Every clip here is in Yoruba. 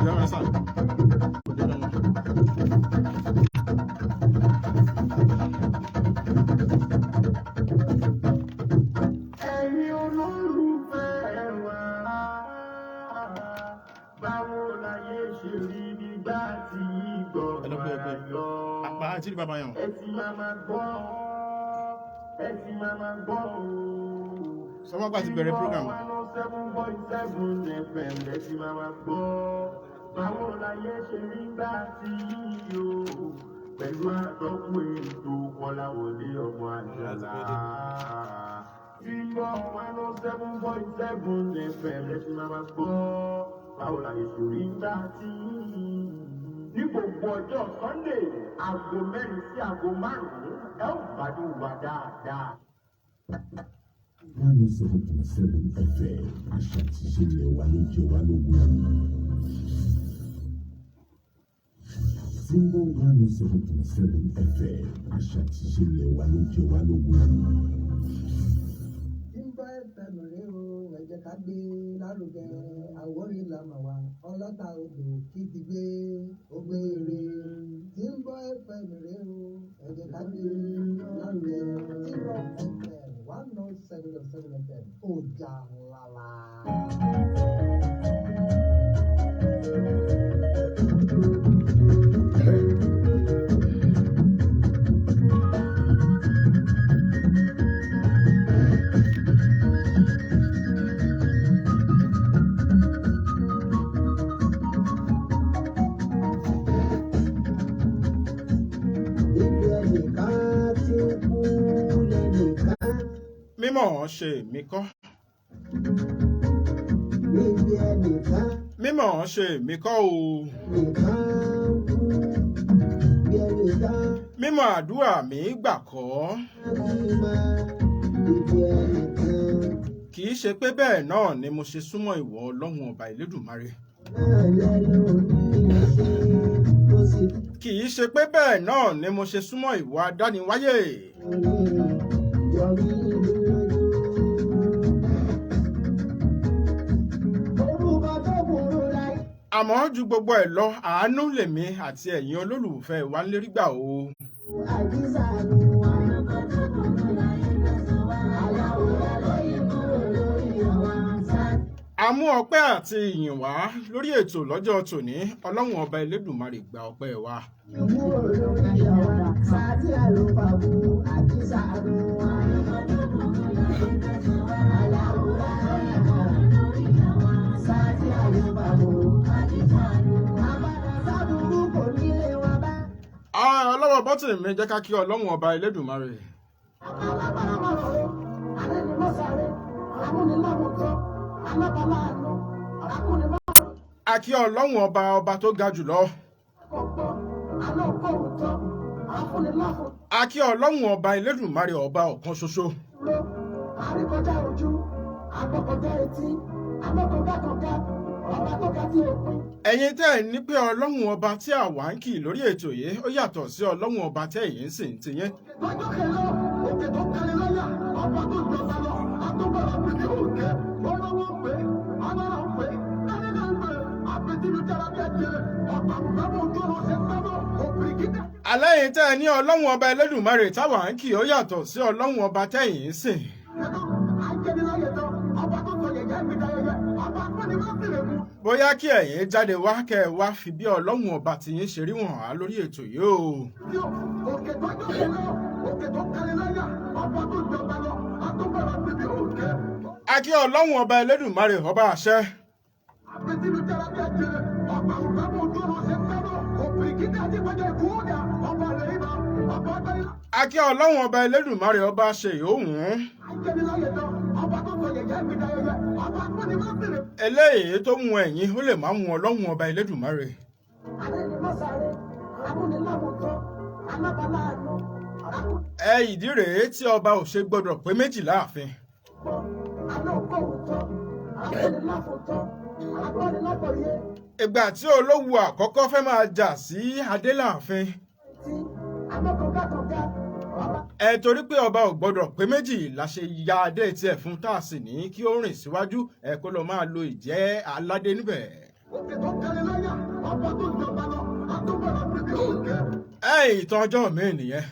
You understand? Àti bàbá yẹn. Sọ́wọ́n gbà ti bẹ̀rẹ̀ program. 107.7fm. Bawo laye ṣe rí gbà tí yíyó pẹ̀lú àtọ́kùn ètò Kolawole ọmọ Ajala. Timbol 107.7fm. Bawo laye ṣe rí gbà tí ní gbogbo ọjọ́ Sunday aago 4 sí aago 5 ẹ ó gbádùn wa dáadáa. 107.7fm àṣà tí ṣe lè wà ló jẹ wá lógún. Timbol 107.7fm àṣà tí ṣe lè wà ló jẹ wá lógún. Timbol FM rèé o, ẹ jẹ́ ká gbé lárugẹ àwòrán ìlànà wa ọlọ́ta odò kí ti gbé ògbére. Timbol FM rèé o, ẹ jẹ́ ká gbé lárugẹ Timbol FM 107.7fm ọjà lálá. Mímọ̀ ṣe mí kọ́. Mímọ̀ ṣe mí kọ́ o. Mímọ̀ àdúrà mi gbà kọ́. Kì í ṣe pé bẹ́ẹ̀ náà ni mo ṣe súnmọ́ ìwọ Ọlọ́run ọba Elédùmarè. Kì í ṣe pé bẹ́ẹ̀ náà ni mo ṣe súnmọ́ ìwọ adániwáyé. Àmọ́ ju gbogbo ẹ̀ lọ, àánú lèmi àti ẹ̀yin olólùfẹ́ wa ń lérí gbà o. A mú ọpẹ́ àti ìyìn wá lórí ètò lọ́jọ́ tòní. Ọlọ́run ọba Elédùmarè gba ọpẹ́ wa. Ọlọ́wọ́ bọ́tì mi jẹ́ ká kí Ọlọ́run ọba Elédùmarè. A kí Ọlọ́run ọba tó ga jùlọ. A kí Ọlọ́run ọba Elédùmarè ọba ọ̀kan ṣoṣo. Ẹ̀yin tẹ́ ẹ̀ ní pé Ọlọ́run ọba tí àwa ń kì lórí ètò yìí ó yàtọ̀ sí Ọlọ́run ọba tẹ́ ẹ̀yin ń sìn tiyín. Alẹ́ yìí tẹ́ ẹ ní Ọlọ́run ọba Elédùmarè táwa ń kì ó yàtọ̀ sí Ọlọ́run ọba tẹ́ ẹ̀yin ń sìn. Bóyá kí ẹ̀yin jáde wá kẹ́ ẹ wá fi bí Ọlọ́run ọba tí yín ṣe rí wọ̀n á lórí ètò yìí o. A kí Ọlọ́run ọba Elédùmarè ọba àṣẹ. A kí Ọlọ́run ọba Elédùmarè ọba ṣe yòówùn. Eléyìí tó mú ẹ̀yin ó lè má mú Ọlọ́run ọba Elédùmarè. Ìdí rèé tí ọba ò ṣe gbọdọ̀ pé méjì láàfin. Ìgbà tí olówù àkọ́kọ́ fẹ́ máa jà sí adé láàfin. Torí pé ọba ò gbọdọ̀ pé méjì la ṣe ya adé tiẹ̀ fún tá a sì ní kí ó rìn síwájú kó lọ máa lo ìjẹ́ aládé níbẹ̀. ìtàn ọjọ́ mi nìyẹn.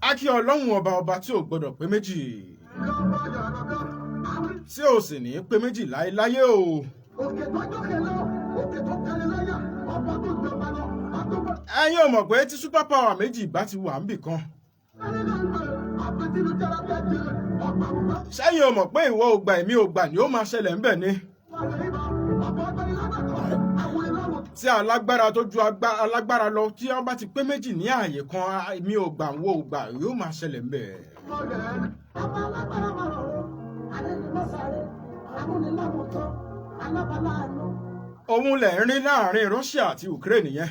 A kí Ọlọ́run ọba tí ò gbọdọ̀ pé méjì tí ò sì ní pé méjì láéláyé o. Ẹ̀yin ò mọ̀ pé tí super power méjì bá ti wà níbì kan. Ṣẹ́yìn ò mọ̀ pé ìwọ ò gbà èmi ò gbà ni ó máa ṣẹlẹ̀ ńbẹ̀ ni. Tí alágbára tó ju alágbára lọ tí wọ́n bá ti pé méjì ní ààyè kan èmi ò gbà wo ò gbà yóò máa ṣẹlẹ̀ ńbẹ̀. Òun lẹ̀ ń rí láàrin Russia àti Ukraine yẹn.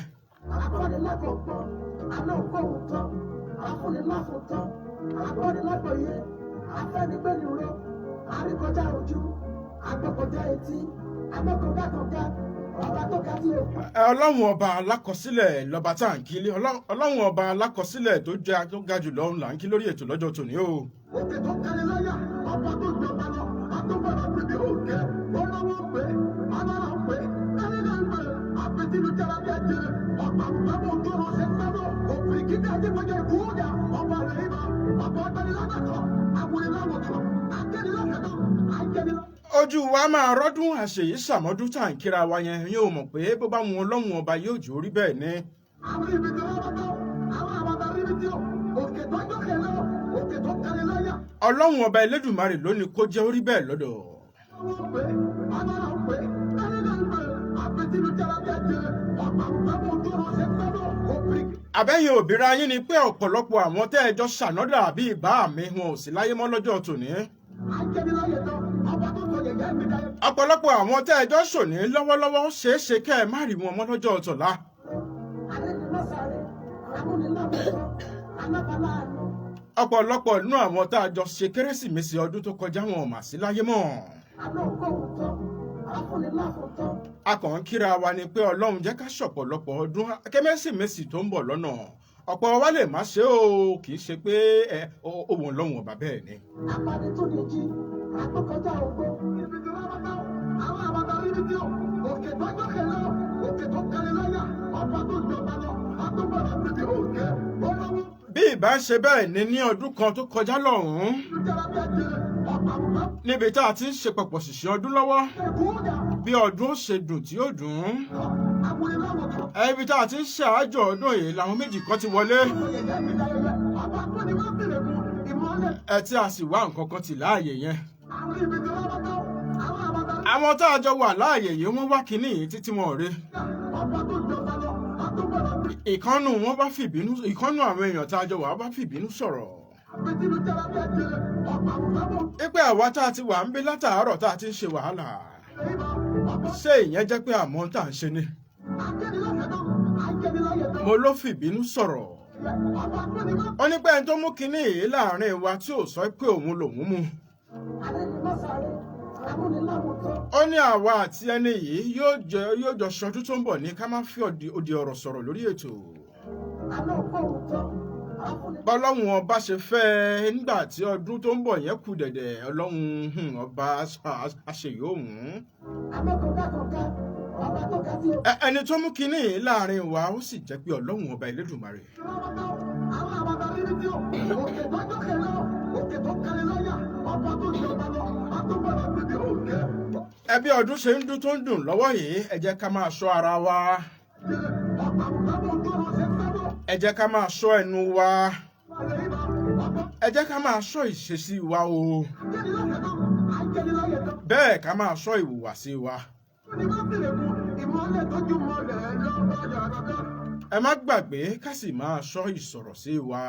Ọlọ́run ọba alákọsílẹ̀ lọ́ba tá à ń kí Ọlọ́run ọba alákọsílẹ̀ tó ga jù lọ là ń kí lórí ètò lọ́jọ́ tòní o. Òkè tó kẹlẹ̀ láyà ọba tó jọba lọ àtúbọ̀dọ̀ gbèdé òkè olówó pé alára pé kálílà ń pè àpètìlú jára bí ẹjẹrẹ ọba àbúgbàmù ojú ọ̀rọ̀ ṣe fẹ́ràn òfin kíkẹ́ ajẹ́gbẹ́jẹ́ ìkúrúdà ọba rẹ̀ ibà ọba ọ̀gbẹ́nilágbàtọ̀ àwòrán-láwòtọ̀ akẹ́nilákẹ́tọ̀ akẹ́nilákẹ́tọ̀. Ojú wa máa rọ́dún àṣeyí ṣàmọ́dún tá à ń kíra wa yẹn yóò mọ̀ pé bó bá wọn Ọlọ́run ọba yóò jò rí bẹ́ẹ̀ ni. Àwọn ibi tí wọ́n bá tọ́ àwọn àbàtà rí ibi tí ó òkè tó jókè lọ òkè tó kẹlẹ̀ láyà. Ọlọ́run ọba Elédùmarè ló ní kó jẹ́ orí bẹ́ẹ̀ lọ́dọ̀. Àbẹ́yìn òbíra yín ni pé ọ̀pọ̀lọpọ̀ àwọn tẹ́ ẹ jọ ṣànádà àbí ìbá mi wọn ò sí láyé mọ́ lọ́jọ́ tòní. Ọ̀pọ̀lọpọ̀ àwọn tẹ́ ẹ jọ ṣòní lọ́wọ́lọ́wọ́ ṣeéṣe kẹ́ ẹ má rí wọn mọ́ lọ́jọ́ tọ̀la. Ọ̀pọ̀lọpọ̀ nínú àwọn tá a jọ ṣe Kérésìmesì ọdún tó kọjá wọn ò mà sí láyé mọ́. A kàn ń kíra wa ni pé Ọlọ́run jẹ́ ká ṣọ̀pọ̀lọpọ̀ ọdún Kérésìmesì tó ń bọ̀ lọ́nà. Ọ̀pọ̀ wa lè má ṣe o kì í ṣe pé ohun Ọlọ́run ọba bẹ́ẹ̀ ni. Apani tó lè jí àkókòjá ògbó. Ibi tí wọ́n bá tọ́ àwọn àbàtà rí ibi tí ó òkè tó jókè lọ òkè tó kẹlẹ̀ láyà ọba tó jọba lọ àtúbọ̀dọ̀ gbèdé òkè olówó. Bí ìbá ṣe bẹ́ẹ̀ ni ní ọdún kan tó kọjá lọ́hùn-ún níbi tá a ti ń ṣe pọ̀pọ̀ ṣìṣẹ́ ọdún lọ́wọ́ bí ọdún ó ṣe dùn tí ó dùn ún ibi tá a ti ń ṣe àájọ ọdún yìí làwọn méjì kan ti wọlé ẹ tí a sì wá nǹkan kan tì láàyè yẹn àwọn tá a jọ wà láàyè yìí wọ́n wá kinní yìí títí wọn ò rí ìkànnù wọn bá fìbínú ìkànnù àwọn èèyàn tá a jọ wà bá fìbínú sọ̀rọ̀ ipe àwa tá a ti wà ń bí látàárọ̀ tá a ti ń ṣe wàhálà ṣé ìyẹn jẹ́ pé àmọ́ tá à ń ṣe ni mo ló fìbínú sọ̀rọ̀ ó ní pé ẹni tó mú kinní yìí láàrin wa tí ò sọ pé òun lòun mú ó ní àwa àti ẹni yìí yóò jọ ṣọdún tó ń bọ̀ ní ká má fi òdì ọ̀rọ̀ sọ̀rọ̀ lórí ètò bọ́lọ́hun ọba ṣe fẹ́ nígbà tí ọdún tó ń bọ̀ yẹn kù dẹ̀dẹ̀ ọlọ́hun ọba aṣèyóhùn ẹni tó mú kinní yìí láàrin wa ó sì jẹ́ pé ọlọ́hun ọba Elédùmarè. Ẹbí ọdún ṣe ń dún tó ń dùn lọ́wọ́ yìí ẹ jẹ́ ká máa ṣọ́ ara wa ẹ jẹ́ ká máa ṣọ́ ẹnu wa ẹ jẹ́ ká máa ṣọ́ ìṣesí wa o bẹ́ẹ̀ ká máa ṣọ́ ìhùwàsí wa. Ẹ má gbàgbé ká sì máa ṣọ́ ìsọ̀rọ̀ sí wa.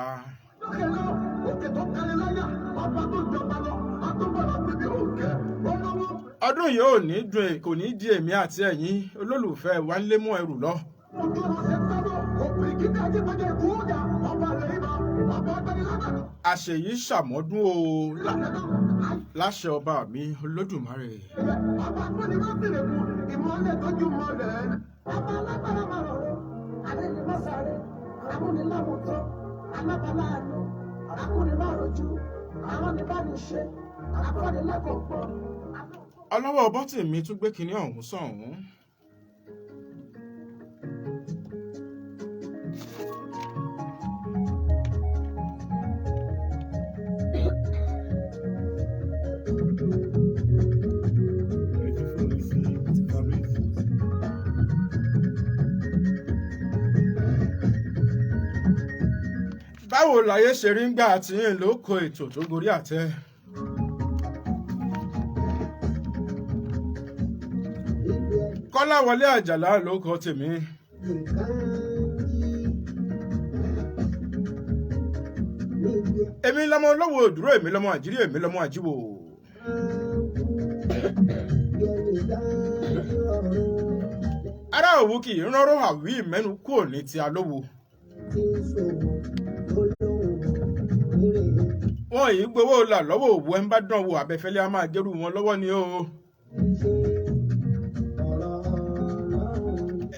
Ọdún yìí ò ní dùn kò ní di èmi àti ẹ̀yin olólùfẹ́ wa ń lé mú ẹrù lọ. Àṣeyí ṣàmọ́dún o láṣẹ ọba mi Olódùmarè. ọlọ́wọ́ bọ́tì mi tún gbé kinní ọ̀hún sọ̀hún. báwo láyé ṣe rí ń gbà tí ń lò kó ètò tó gorí àtẹ. Kolawole Ajala ló kọ tèmi. èmi lọmọ olówó òdúró, èmi lọmọ àjírí, èmi lọmọ àjíwò. ará òwú kì í ránró àwí mẹ́nu kúrò ní ti alówó. wọn yìí gbowó là lọ́wọ́ òwú ẹ̀ ń bá dán wò abẹ́fẹ́lẹ́ a máa gẹ́rù wọn lọ́wọ́ ni o.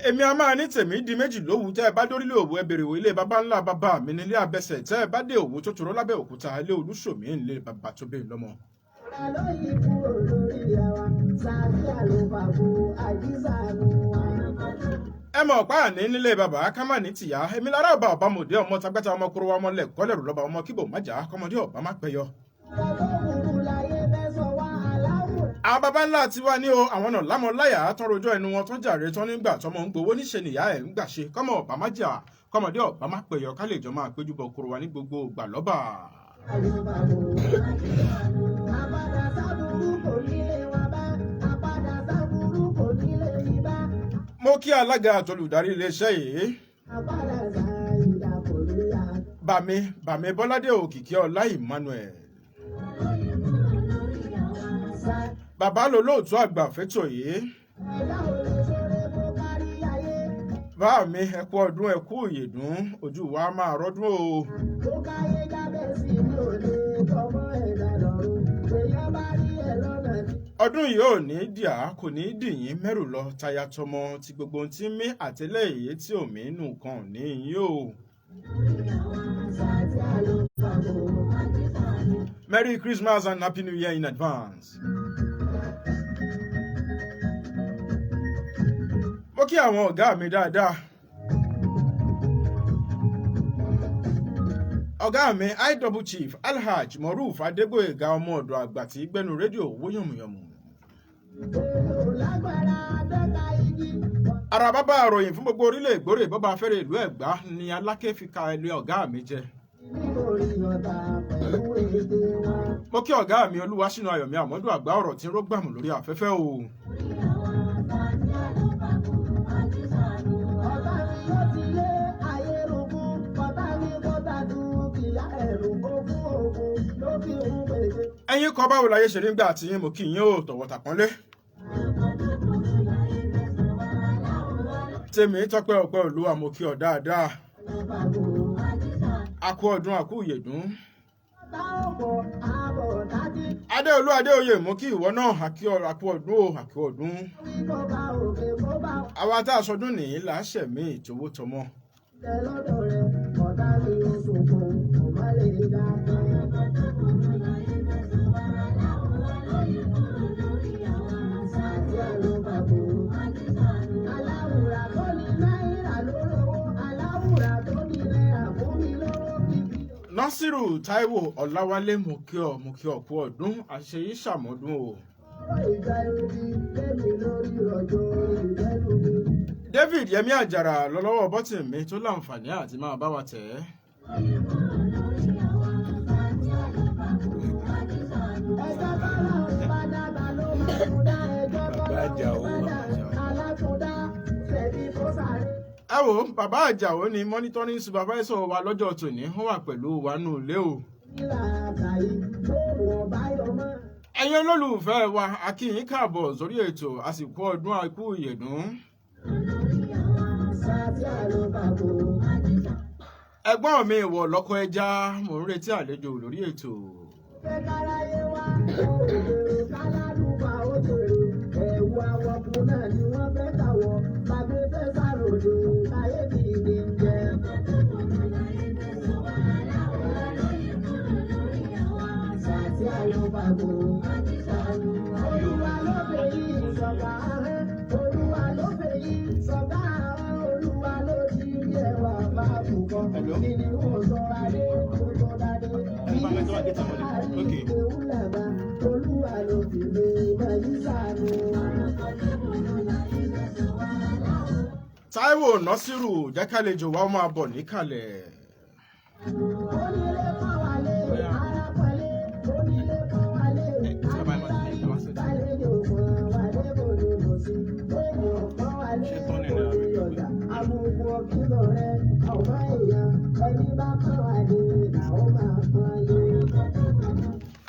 èmi a máa ní tèmi di méjì lówù tẹ́ ẹ bá dórílé òwú ẹ bèrè wò ilé baba ńlá bàbá mi nílé abẹ́sẹ̀ tẹ́ ẹ bá dé òwú tó toró lábẹ́ òkúta ilé olúṣòmí nílé bàbá tó bẹ́ẹ̀ lọ́mọ. ẹ mọ̀ ọ̀pá àní nílé bàbá ká má ní tìyá èmi lára ọba ọba mòdé ọmọ tagbẹ́ta ọmọ kúrò wa ọmọ lẹ́kọ́ lẹ́rù lọ́ba ọmọ kíbò májà kọ́mọdé ọba má pẹ́yọ. àwọn baba ńlá ti wá ní o àwọn náà lámọ láyà tán rojọ́ ẹnu wọn tán jàre tán nígbà tọmọ ń gbowó níṣe nìyá ẹ̀ ń gbà ṣe kọ́mọ ọba má jà kọ́mọdé ọba má pẹ́yọ ká lè jọ máa péjú bọ kúrò wa ní gbogbo ìgbà lọ́ba. mo kí alága àtolùdarí iléeṣẹ́ yìí bàmí bọ́ládé òkìkí ọlá Emmanuel. bàbá lolóòtú àgbà fẹ́tò yìí. bá mi ẹ kú ọdún ẹ kú ìyèdún ojú wa máa rọ́dún o. ọdún yìí ò ní dìá kò ní dìyín mẹ́rù lọ táyà tọmọ tí gbogbo ohun tí ń mí àtẹlẹ́yìí tí ò mí nù kan ní yín o. Merry Christmas and Happy New Year in advance. mo kí àwọn ọ̀gá mi dáadáa. ọ̀gá mi iw chief alhaj moruf adégbòyèga ọmọ ọ̀dọ̀ àgbà tí gbẹ́nu rédíò owó yànmùyànmù. ara bàbá àròyìn fún gbogbo orílẹ̀ ìgbórè bọ́ba fẹ́rẹ̀ ìlú ẹ̀gbá ni aláké fi ka ilé ọ̀gá mi jẹ. mo kí ọ̀gá mi olúwaṣínà ayọ̀mí àmọ́dún àgbà ọ̀rọ̀ tí ń rógbàmù lórí afẹ́fẹ́ o. ẹ̀yin kọ́ báwo láyé ṣe rí gbà tí mo kí yín ó tọ̀wọ̀ tàpọ́nlé. tèmi tọ́pẹ́ ọ̀pẹ́ olúwa mo kí ọ dáadáa. àkú ọdún àkú ìyèdún. adéolú adéoyè mo kí ìwọ náà àkú ọdún o àkú ọdún. àwa tá a sọdún nìyí láṣẹ mi ìtòwó tọmọ. Nasiru Taiwo Ọláwálé mo kí ọ kú ọdún àṣeyí ṣàmọ́dún o. David Yẹmí Àjàrà lọ́lọ́wọ́ bọ́tì mi tó láǹfààní àti máa bá wa tẹ̀ ẹ́. ẹ wo bàbá Àjàó ni monitoring supervisor wa lọ́jọ́ tòní wọ́n wà pẹ̀lú wa nù ilé o. ẹ̀yin olólùfẹ́ wa a kí yín káàbọ̀ sórí ètò àsìkò ọdún àìkú ìyèdún. ẹ̀gbọ́n mi ìwọ̀ lọ́kọ̀ ẹja mò ń retí àlejò lórí ètò. Hello. Okay. Táíwò Nọ́sírù jẹ́ kálejò wa ó máa bọ̀ níkàlẹ̀.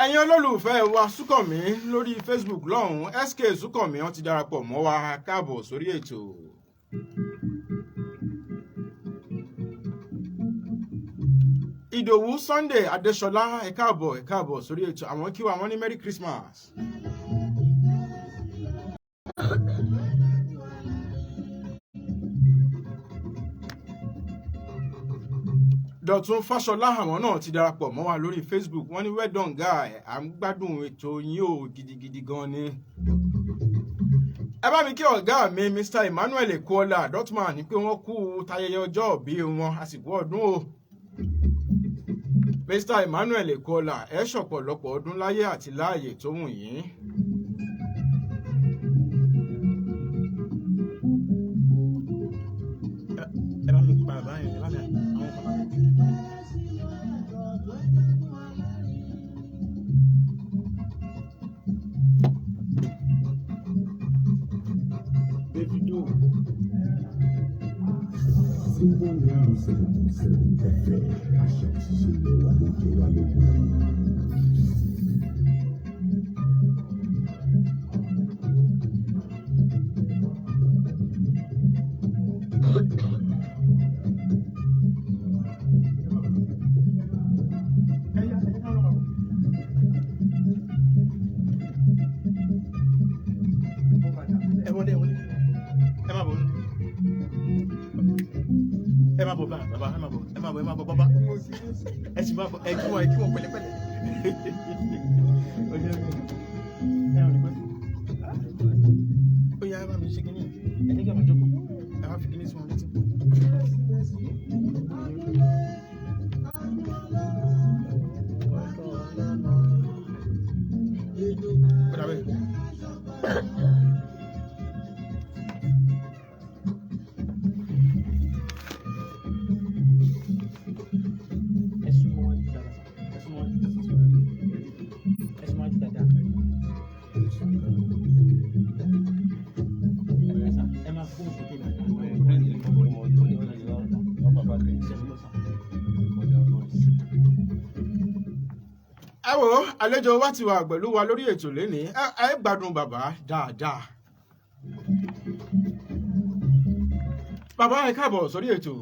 Ẹ̀yin olólùfẹ́ wa Súnkànmí lórí Facebook lọ́hùn-ún SK Súnkànmí wọ́n ti darapọ̀ mọ́ wa káàbọ̀ sórí ètò. Ìdòwú Sunday Adéṣọlá ẹ káàbọ̀ sórí ètò àwọn kí wa wọ́n ní Merry Christmas. Dọ̀tún Fáṣọlá àwọn náà ti darapọ̀ mọ́ wa lórí Facebook wọ́n ní well done guy à ń gbádùn ètò yín ò gidigidi gan ni. Ẹ bá mi kí ọ̀gá mi Mr. Emmanuel Ekola Dotman ní pé wọ́n kú tayẹyẹ ọjọ́ ìbí wọn àsìkò ọdún o. Mr. Emmanuel Ekola ẹ ṣọ̀pọ̀lọpọ̀ ọdún láyé àti láàyè tó wù yín. Ẹ bá mi pa bàbá yẹn, ẹ bá mi àwọn bàbá yẹn. Davido. Timbol 107.7fm. Àṣà tí ṣe lè wà lókè wà lókè. Baba. Ẹ sì máa bọ̀ ẹ kí wọn pẹ̀lẹ́pẹ̀lẹ́. Ó yá ẹ bá mi ṣe kínní ẹ ní kí ẹ máa jókòó ẹ bá fi kínní sí wọn létí. Ó dàbẹ̀. Ẹ wò àlejò wa ti wà pẹ̀lú wa lórí ètò lénìí ẹ gbádùn bàbá dáadáa. Bàbá ẹ káàbọ̀ sórí ètò.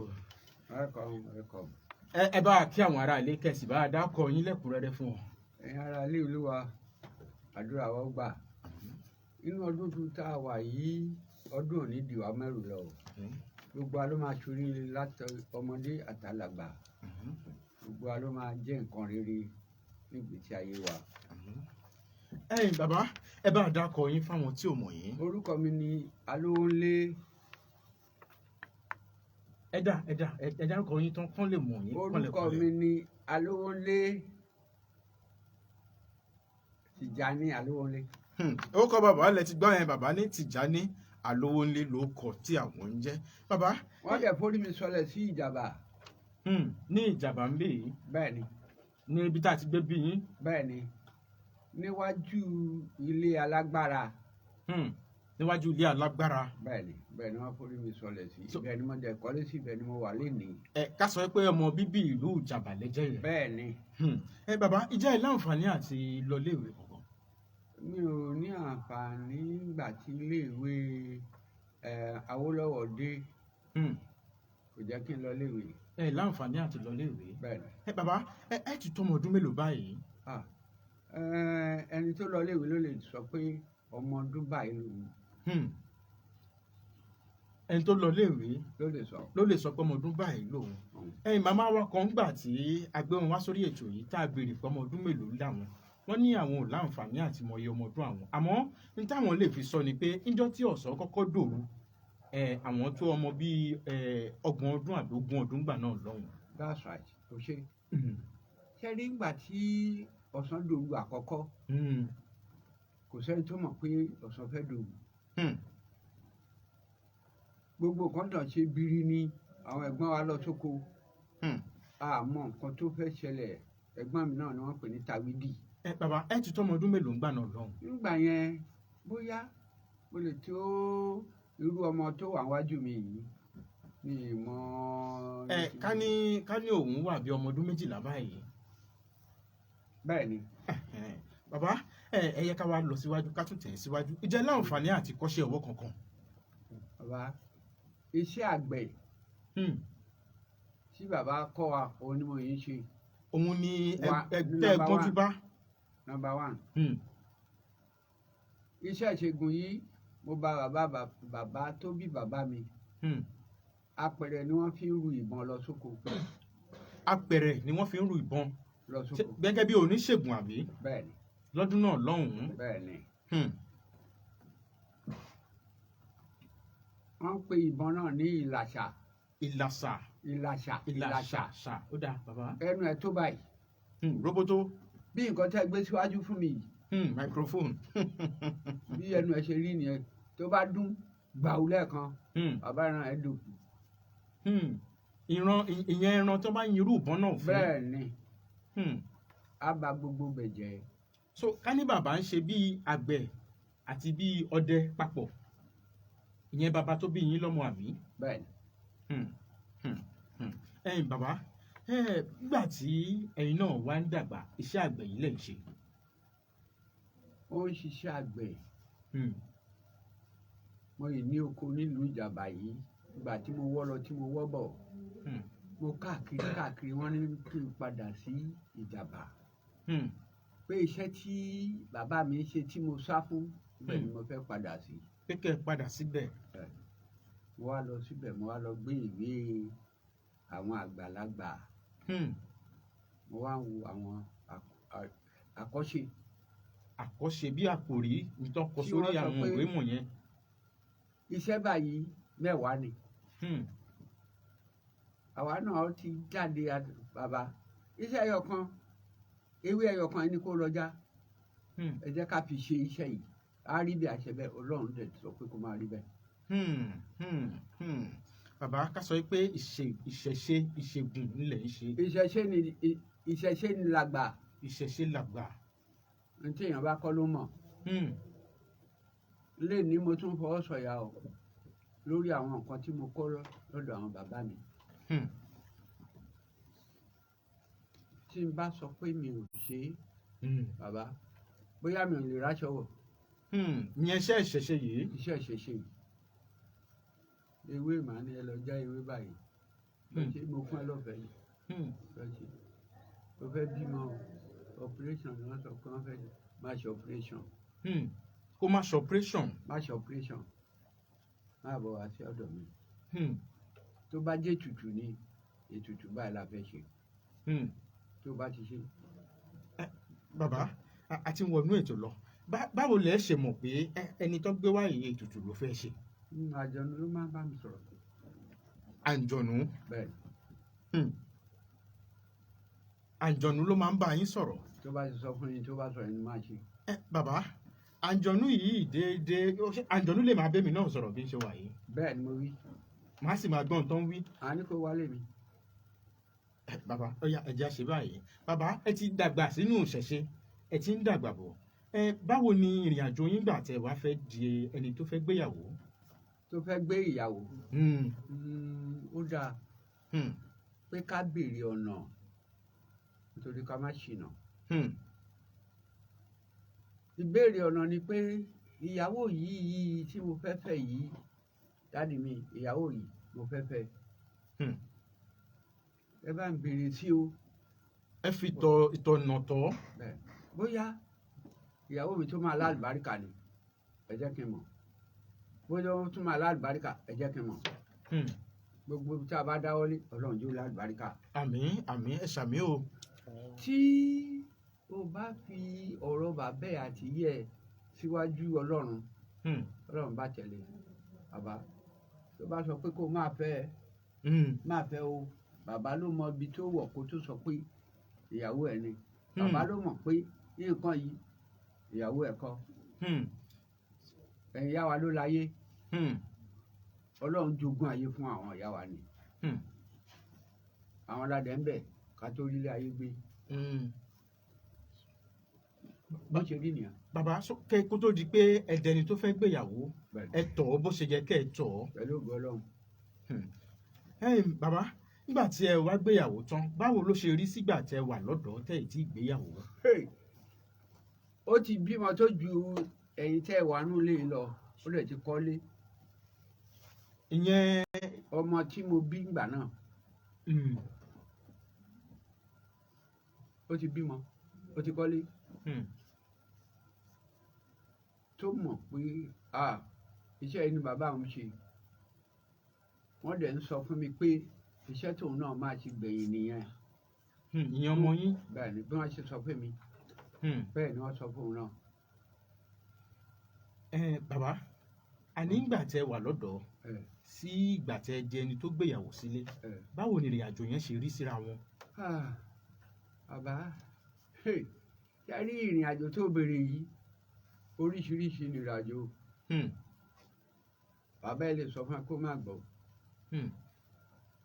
Ẹ bá kí àwọn ará ilé kẹsì bá dákọ yín lẹ́kùnrẹ́rẹ́ fún wọn. Ẹ̀yin ará ilé Olúwa àdúrà wa gbà inú ọdún tó tá a wà yìí ọdún òní dìwà mẹ́rù lọ gbogbo wa ló máa ṣorí láti ọmọdé àtàlàgbà gbogbo wa ló máa jẹ́ nǹkan rere nígbèsí ayé wa. Ẹ̀yin bàbá ẹ bá dákọ yín fáwọn tí ò mọ̀ yín. Orúkọ mi ni Alówónlé. Ẹ dárúkọ yín tán kán lè mọ̀ yín. Orúkọ mi ni Alówónlé Tìjàní Alówónlé. Ó kọ bàbá lẹ ti gbọ́ yẹn bàbá ní Tìjàní Alówónlé ló kọ tí àwọn ń jẹ́. Bàbá. Wọ́n jẹ́ forí mi sọlẹ̀ sí Ìjàbá. Ní Ìjàbá ń bè yìí. Bẹ́ẹ̀ni. Ní ibi tá a ti gbé bí yín. Bẹ́ẹ̀ni. Níwájú ilé alágbára. Níwájú ilé alágbára. Bẹ́ẹ̀ni wọ́n forí mi sọlẹ̀ sí. Bẹ́ẹ̀ni mo jẹ́ kọ́lé sí ibẹ̀ ni mo wà lénìí. Ká sọ pé ọmọ bíbí ìlú Ìjàbá lẹ́jẹ̀ yẹn. Bẹ́ẹ̀ni. Bàbá ìjẹ́ ẹ láǹfààní àti lọ léèwé kankan. Mi ò ní àǹfààní nígbà tí iléèwé Awólọ́wọ̀ dé kò jẹ́ kí n lọ léèwé. Ẹ láǹfààní àti lọ léèwé. Bẹ́ẹ̀ni. Bàbá ẹ ti tó ọmọ ọdún mélòó báyìí. Ẹni tó lọ léèwé ló lè sọ pé ọmọ ọdún báyìí lòun. Ẹni tó lọ léèwé ló lè sọ pé ọmọ ọdún báyìí lòun. Ẹ̀yin màmá wa kan gbà tí a gbé wọn wá sórí ètò yìí tá a béèrè pé ọmọ ọdún mélòó làwọn. Wọ́n ní àwọn ò láǹfààní àti mọ iye ọmọ ọdún àwọn. Àmọ́ ní táwọn lè fi sọ ni pé níjọ́ tí ọ̀sán kọ́kọ́ dòru àwọn tó ọmọ bíi 30 ọdún àbí 20 ọdún gbà náà lọ́hùn. that's right kò ṣe ṣe rí ìgbà tí ọ̀sán dòru àkọ́kọ́ kò sẹ́ni tó mọ̀ pé ọ̀sán fẹ́ dòru gbogbo kan tàn ṣe biri ní àwọn ẹ̀gbọ́n wa lọ sóko àmọ́ nǹkan tó fẹ́ ṣẹlẹ̀ ẹ̀gbọ́n mi náà ni wọ́n pè ní tawidi. Bàbá ẹ ti tọ́mọ ọdún mélòó ń gbà náà lọ́hùn. nígbà yẹn bóyá mo lè tó irú ọmọ tó wà wájú mi yìí ní ìmọ̀. ká ní òun wà bí ọmọ ọdún 12 báyìí. bẹ́ẹ̀ ni. Bàbá ẹ yẹ ká wá lọ síwájú ká tún tẹ̀ síwájú ìjẹ́ láǹfààní àti kọ́ṣẹ́ ọwọ́ kankan. bàbá iṣẹ́ àgbẹ̀ tí bàbá kọ́ wa òun ni mo yìí ń ṣe. òun ni ẹgbẹ́ gbọ́njú bá. Number 1. Iṣẹ́ ìṣègùn yìí mo bá bàbá tó bí bàbá mi. Apẹ̀rẹ̀ ni wọ́n fi ń ru ìbọn lọ sóko. Apẹ̀rẹ̀ ni wọ́n fi ń ru ìbọn lọ sóko. Gẹ́gẹ́ bí oníṣègùn àbí. Bẹ́ẹ̀ni. Lọ́dún náà lọ́hùn-ún. Bẹ́ẹ̀ni. Wọ́n ń pe ìbọn náà ní ìlàṣà. Ìlàṣà ó dáa bàbá. Ẹnu ẹ̀ tó báyìí. Roboto. Bí nǹkan tẹ́ gbé síwájú fún mi yìí. Microphone. Bí ẹnu ẹ̀ ṣe rí nìyẹn tó bá dún gbàù lẹ́ẹ̀kan bàbá ìran ẹ̀ dùn. Ìyẹn ẹran tó bá yin irú ìbọn náà fún. Bẹ́ẹ̀ni. Á ba gbogbo bẹ̀ jẹ́. So ká ní bàbá ń ṣe bí àgbẹ̀ àti bí ọdẹ papọ̀ ìyẹn bàbá tó bí yín lọ́mọ àbí. Bẹ́ẹ̀ni. Ẹ̀yin bàbá nígbà tí ẹ̀yin náà wá ń dàgbà iṣẹ́ àgbẹ̀ yìí lè ń ṣe. Ó ń ṣiṣẹ́ àgbẹ̀. Mo yìí ní oko nílùú Ìjàmbá yìí ìgbà tí mo wọ́ lọ tí mo wọ́ bọ̀. Mo káàkiri wọ́n ní kí n padà sí Ìjàmbá. Pé iṣẹ́ tí bàbá mi ṣe tí mo sá fún ibẹ̀ ni mo fẹ́ padà sí. Pé kẹ́ ẹ padà síbẹ̀. Mo wá lọ síbẹ̀ mo wá lọ gbé ìwé àwọn àgbàlagbà. Mo wá ń wo àwọn àkọ́ṣe bí àkòrí nítorí kọ sórí àwọn ìwé wọ̀nyẹn. Iṣẹ́ báyìí 10 ni. Àwa náà ti jáde bàbá iṣẹ́ ẹyọkan ewé ẹyọkan ẹni kó lọ́jà. Ẹ jẹ́ ká fi ṣe iṣẹ́ yìí á rí bí àṣẹ bẹ́ẹ̀ Ọlọ́run dẹ̀ sọ pé kó máa rí bẹ́ẹ̀. Bàbá ká sọ pé ìṣẹ̀ṣe ìṣègùn nílẹ̀ ń ṣe. Ìṣẹ̀ṣe ni làgbà. Ìṣẹ̀ṣe làgbà. Ní tí èèyàn bá kọ́ ló mọ̀. Lé ní mo tún fọwọ́ sọ̀yà o lórí àwọn nǹkan tí mo kọ́ lọ́dọ̀ àwọn bàbá mi. Tí n bá sọ pé mi ò ṣe bàbá bóyá mi ò lè ráṣọ wọ̀. Ìyẹn iṣẹ́ ìṣẹ̀ṣe yìí. Iṣẹ́ ìṣẹ̀ṣe yìí. Ewé màá ní ẹ lọ já ewé báyìí. Ṣé mo fún ẹ lọ́fẹ̀ẹ́ ni? Ó fẹ́ bímọ operation ni wọ́n sọ pé wọ́n fẹ́ máa ṣe operation. Kó má ṣe operation. Má ṣe operation. Máa bọ̀ wá sí ọ̀dọ̀ mi. Tó bá jẹ́ ètùtù ni ètùtù báyìí la fẹ́ ṣe. Tó bá ti ṣe. Bàbá a ti wọnú ètò lọ báwo lẹ ṣe mọ̀ pé ẹni tó gbé wá yìí ètùtù ló fẹ́ ṣe. Àjọ̀nú ló máa ń bá mi sọ̀rọ̀. Àjọ̀nú. Bẹ́ẹ̀ni. Àjọ̀nú ló máa ń bá yín sọ̀rọ̀. Tó bá ti sọ fún yín tó bá sọ̀rọ̀ yín máa ṣe. Bàbá àjọ̀nú yìí déédéé àjọ̀nú lè máa bẹ́mi náà sọ̀rọ̀ bí n ṣe wà yìí. Bẹ́ẹ̀ ni mo wí. Màá sì máa gbọ́n tó ń wí. A ní kó wálé mi. Bàbá ọ̀yá ẹ̀jẹ̀ ṣe báyìí. Bàbá ẹ ti dàgbà sínú ìṣẹ̀ṣe ẹ ti ń dàgbà bọ̀. Báwo ni ìrìn àjò yín gbà tẹ́ wá fẹ́ di ẹni tó fẹ́ gbéyàwó? Tó fẹ́ gbé ìyàwó. Ó dáa pé ká béèrè ọ̀nà nítorí ká má ṣìnà. Ìbéèrè ọ̀nà ni pé ìyàwó yìí tí mo fẹ́ fẹ́ yìí dáàdì mi ìyàwó yìí mo fẹ́ fẹ́. Ẹ bá ń béèrè sí o. Ẹ fi ìtọ̀nà tọ́. Bóyá ìyàwó mi tó máa lálùbáríkà ni ẹ jẹ́ kí n mọ̀. Bóyá ó tún máa lálùbáríkà ẹ jẹ́ kí n mọ̀. Gbogbo tí a bá dáwọ́lé Ọlọ́run yóò lálùbáríkà. Àmín àmín ẹ ṣàmì o. Tí o bá fi ọ̀rọ̀ bàbá ẹ̀ àti yẹ síwájú Ọlọ́run Ọlọ́run bá tẹ̀lé bàbá tó bá sọ pé kó máa fẹ́ o bàbá ló mọ ibi tó wọ̀ kó tó sọ pé ìyàwó ẹ̀ ni bàbá ló mọ̀ pé nǹkan yìí ìyàwó ẹ̀ kọ́ ẹ̀yin ìyá wa ló láyé Ọlọ́run jogún ayé fún àwọn ìyá wa ni àwọn aládẹ ń bẹ ká tó rí ilé ayé gbé bó ṣe rí nìyẹn. bàbá kẹ kó tó di pé ẹdẹni tó fẹ́ gbéyàwó ẹ tọ̀ ọ́ bó ṣe yẹ kẹ́ ẹ tọ̀ ọ́. pẹ̀lú ògo Ọlọ́run. bàbá nígbà tí ẹ wá gbéyàwó tán báwo ló ṣe rí sígbà tẹ wà lọ́dọ̀ tẹ ì tí ì gbéyàwó. ó ti bímọ tó ju ẹ̀yin tẹ́ ẹ wà nílé lọ ó lè ti kọ́lé. ìyẹn ọmọ tí mo bí ngbà náà ó ti bímọ ó ti kọ́lé tó mọ̀ pé iṣẹ́ yìí ni bàbá òun ṣe wọ́n dẹ̀ ń sọ fún mi pé iṣẹ́ tóun náà máa ti gbẹ̀yìn nìyẹn. ìyẹn ọmọ yín. bẹ́ẹ̀ ni bí wọ́n ṣe sọ fún mi bẹ́ẹ̀ ni wọ́n sọ fún òun náà. bàbá àní ìgbà tẹ wà lọ́dọ̀ sí ìgbà tẹ jẹ ẹni tó gbéyàwó sílé báwo ni ìrìn àjò yẹn ṣe rí síra wọn. bàbá ṣe rí ìrìn àjò tó béèrè yìí oríṣiríṣi ní ìrìn àjò bàbá ẹ lè sọ fún ẹ kó má gbọ́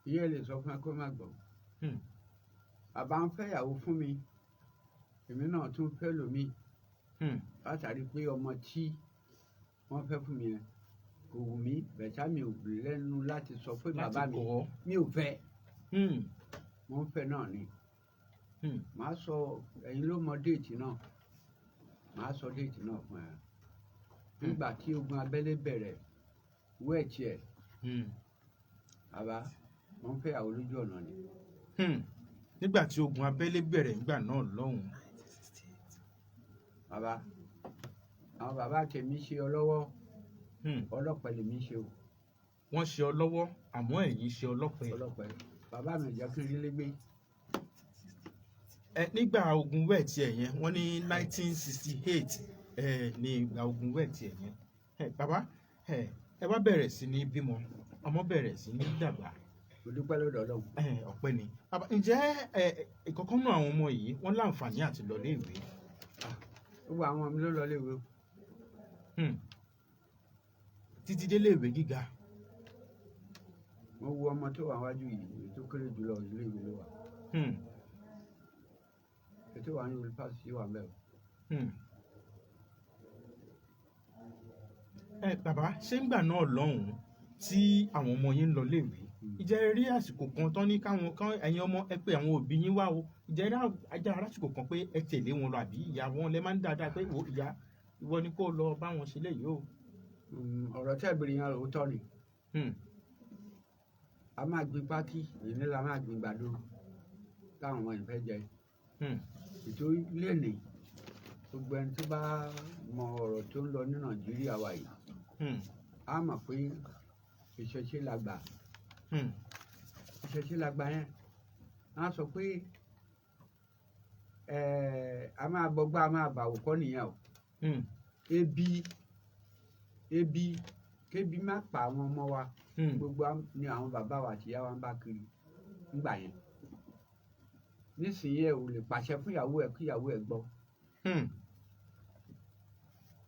ìyá ẹ lè sọ fún ẹ kó má gbọ́ bàbá ń fẹ́ ìyàwó fún mi èmi náà tún fẹ́ lómi látàrí pé ọmọ tí wọ́n fẹ́ fún mi yẹn kò wù mí bẹ̀tà mi ò lẹ́nu láti sọ pé bàbá mi ò fẹ́ mo ń fẹ́ náà ni màá sọ ẹ̀yin ló mọ déètì náà màá sọ déètì náà fún ẹ nígbà tí ogun abẹ́lé bẹ̀rẹ̀ wẹ́ẹ̀tì ẹ̀ bàbá mo ń fẹ́ ìyàwó lójú ọ̀nà ni. nígbà tí ogun abẹ́lé bẹ̀rẹ̀ nígbà náà lọ́hùn. bàbá àwọn bàbá tèmi ṣe ọlọ́wọ́ ọlọ́pàá lèmi ṣe o. wọ́n ṣe ọlọ́wọ́ àmọ́ ẹ̀yin ṣe ọlọ́pàá. bàbá mi ò jẹ́ kí n rí légbé. nígbà ogun wẹ́ẹ̀tì ẹ̀ yẹn wọ́n ní 1968 ní ìgbà ogun wẹ́ẹ̀tì ẹ̀ yẹn. bàbá ẹ wá bẹ̀rẹ̀ sí ní bímọ ọmọ bẹ̀rẹ̀ sí ní dàgbà. mo dúpẹ́ lọ́dọ̀ Ọlọ́run. ọpẹ́ ni. ǹjẹ́ ìkọ̀kan náà àwọn ọmọ yìí wọ́n láǹfààní àti lọ léèwé. gbogbo àwọn ọmọ mi ló lọ léèwé. títí dé léèwé gíga. mo wo ọmọ tó wà wájú yìí èyí tó kéré jùlọ iléèwé ló wà. ètò wà ní yunifásitì wà mẹ́rin. bàbá ṣé ń gbà náà lọ́hùn-ún tí àwọn ọmọ yín ń lọ léèwé ìjẹ́ rí àsìkò kan tán ní káwọn kan ẹ̀yin ọmọ ẹ pé àwọn òbí yín wá o ìjẹ́ rí ajá àsìkò kan pé ẹ tẹ̀lé wọn lọ àbí ìyá wọn lẹ máa ń dáadáa pé ìyá ìwọ ni kó lọ bá wọn ṣe léyìí o. ọ̀rọ̀ tẹ́ ìbéèrè yẹn òótọ́ ni a máa gbin pákí èyí ni la máa gbin gbàdo táwọn ọmọ yìí fẹ́ jẹ ètò lẹ́nìí gbogbo ẹni tó bá mọ ọ̀rọ̀ tó ń lọ ní Nàìjíríà wa yìí a mọ̀ pé ìṣẹ̀ṣe la gbà ìṣẹ̀ṣe la gbà yẹn a sọ pé a máa bọgbá a máa bàwò kọ́ nìyẹn o ebi kébi má pa àwọn ọmọ wa gbogbo ni àwọn bàbá wa àti ìyá wa ń bá kiri ńgbà yẹn nísìnyí ẹ ò lè pàṣẹ fún ìyàwó ẹ kí ìyàwó ẹ gbọ́.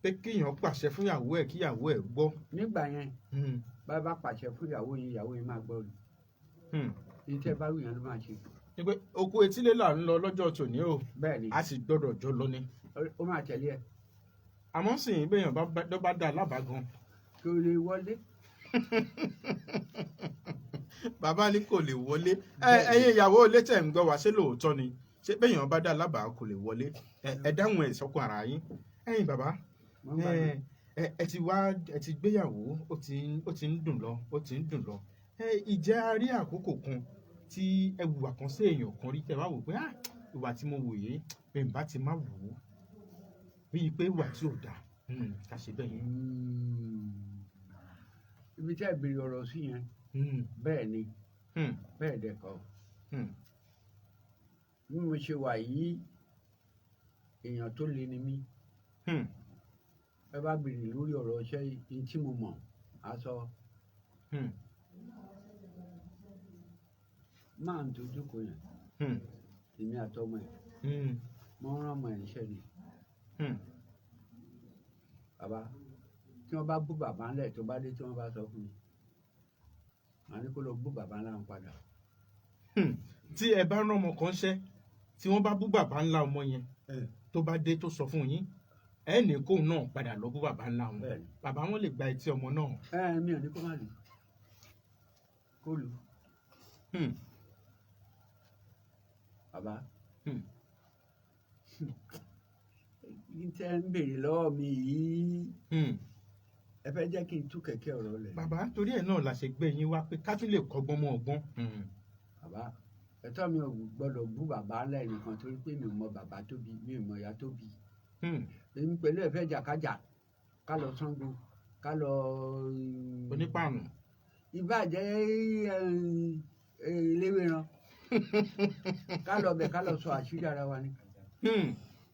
pé kíyàn pàṣẹ fún ìyàwó ẹ kí ìyàwó ẹ gbọ́. nígbà yẹn bá pàṣẹ fún ìyàwó yẹn máa gbọ́ ni ní tẹ́ bá wù yẹn ló máa ṣe. ni pé oko etílé là ń lọ lọ́jọ́ tòní o bẹ́ẹ̀ni a sì gbọ́dọ̀ jọ lọ ni. ó máa tẹ̀lé ẹ. àmọ́ sì ń bẹ̀yàn bá dá lábàá gan. kò lè wọlé. bàbá ní kò lè wọlé ẹ̀yin ìyàwó ilé tẹ̀ ń gbọ́ wá ṣé lóòótọ́ ni ṣé bẹ́yàn bá dá lábàá kò lè wọlé ẹ dáhùn ẹ̀ sọ́kùn ara yín. ẹ̀yin bàbá ẹ ti gbéyàwó ó ti ń dùn lọ ìjẹ́ a rí àkókò kan tí ẹ wùwà kan sí èèyàn kan rí tẹ wá wò pé ìwà tí mo wò yìí bẹ́ẹ̀ bá ti má wò ó bíi pé ìwà tí ò dáa ká ṣe bẹ́ẹ̀ yẹn. ibi tí ẹ béèrè ọ̀rọ̀ sí yẹn bẹ́ẹ̀ ni bẹ́ẹ̀ dẹ̀ kọ́ bí mo ṣe wà yìí èèyàn tó le ni mí ẹ bá béèrè lórí ọ̀rọ̀ iṣẹ́ yìí tí mo mọ̀ á sọ máa ń tó jókòó yẹn èmi àtọmọ ẹ̀ mo rán ọmọ ẹ̀ níṣẹ́ ni bàbá tí wọ́n bá bú bàbá ńlẹ̀ tó bá dé tí wọ́n bá sọ fún mi màá ní kó lọ bú bàbá ńlá wọn padà. tí ẹ bá rán ọmọ kan ṣẹ́ tí wọ́n bá bú bàbá ńlá ọmọ yẹn tó bá dé tó sọ fún yín ẹ ní kóun náà padà lọ bú bàbá ńlá wọn bàbá wọn lè gba etí ọmọ náà. Mi ò ní kó má lù kó lù bàbá tẹ́ ń béèrè lọ́wọ́ mi yìí ẹ fẹ́ jẹ́ kí n tú kẹ̀kẹ́ ọ̀rọ̀ lẹ̀. bàbá torí ẹ̀ náà la ṣe gbé yín wá pé ká tún lè kọ́gbọ́n mọ́ ọgbọ́n. bàbá ẹ̀tọ́ mi ò gbọ́dọ̀ bú bàbá lẹ́nìkan torí pé mi ò mọ bàbá tó bí mi ò mọ ìyá tó bí. èmi pẹ̀lú ẹ̀fẹ́ jàkájà ká lọ Ṣàngó ká lọ. onípàànù. ìbàjẹ́ eléwéran ká lọ bẹ̀ ká lọ sọ àṣírí ara wa ni.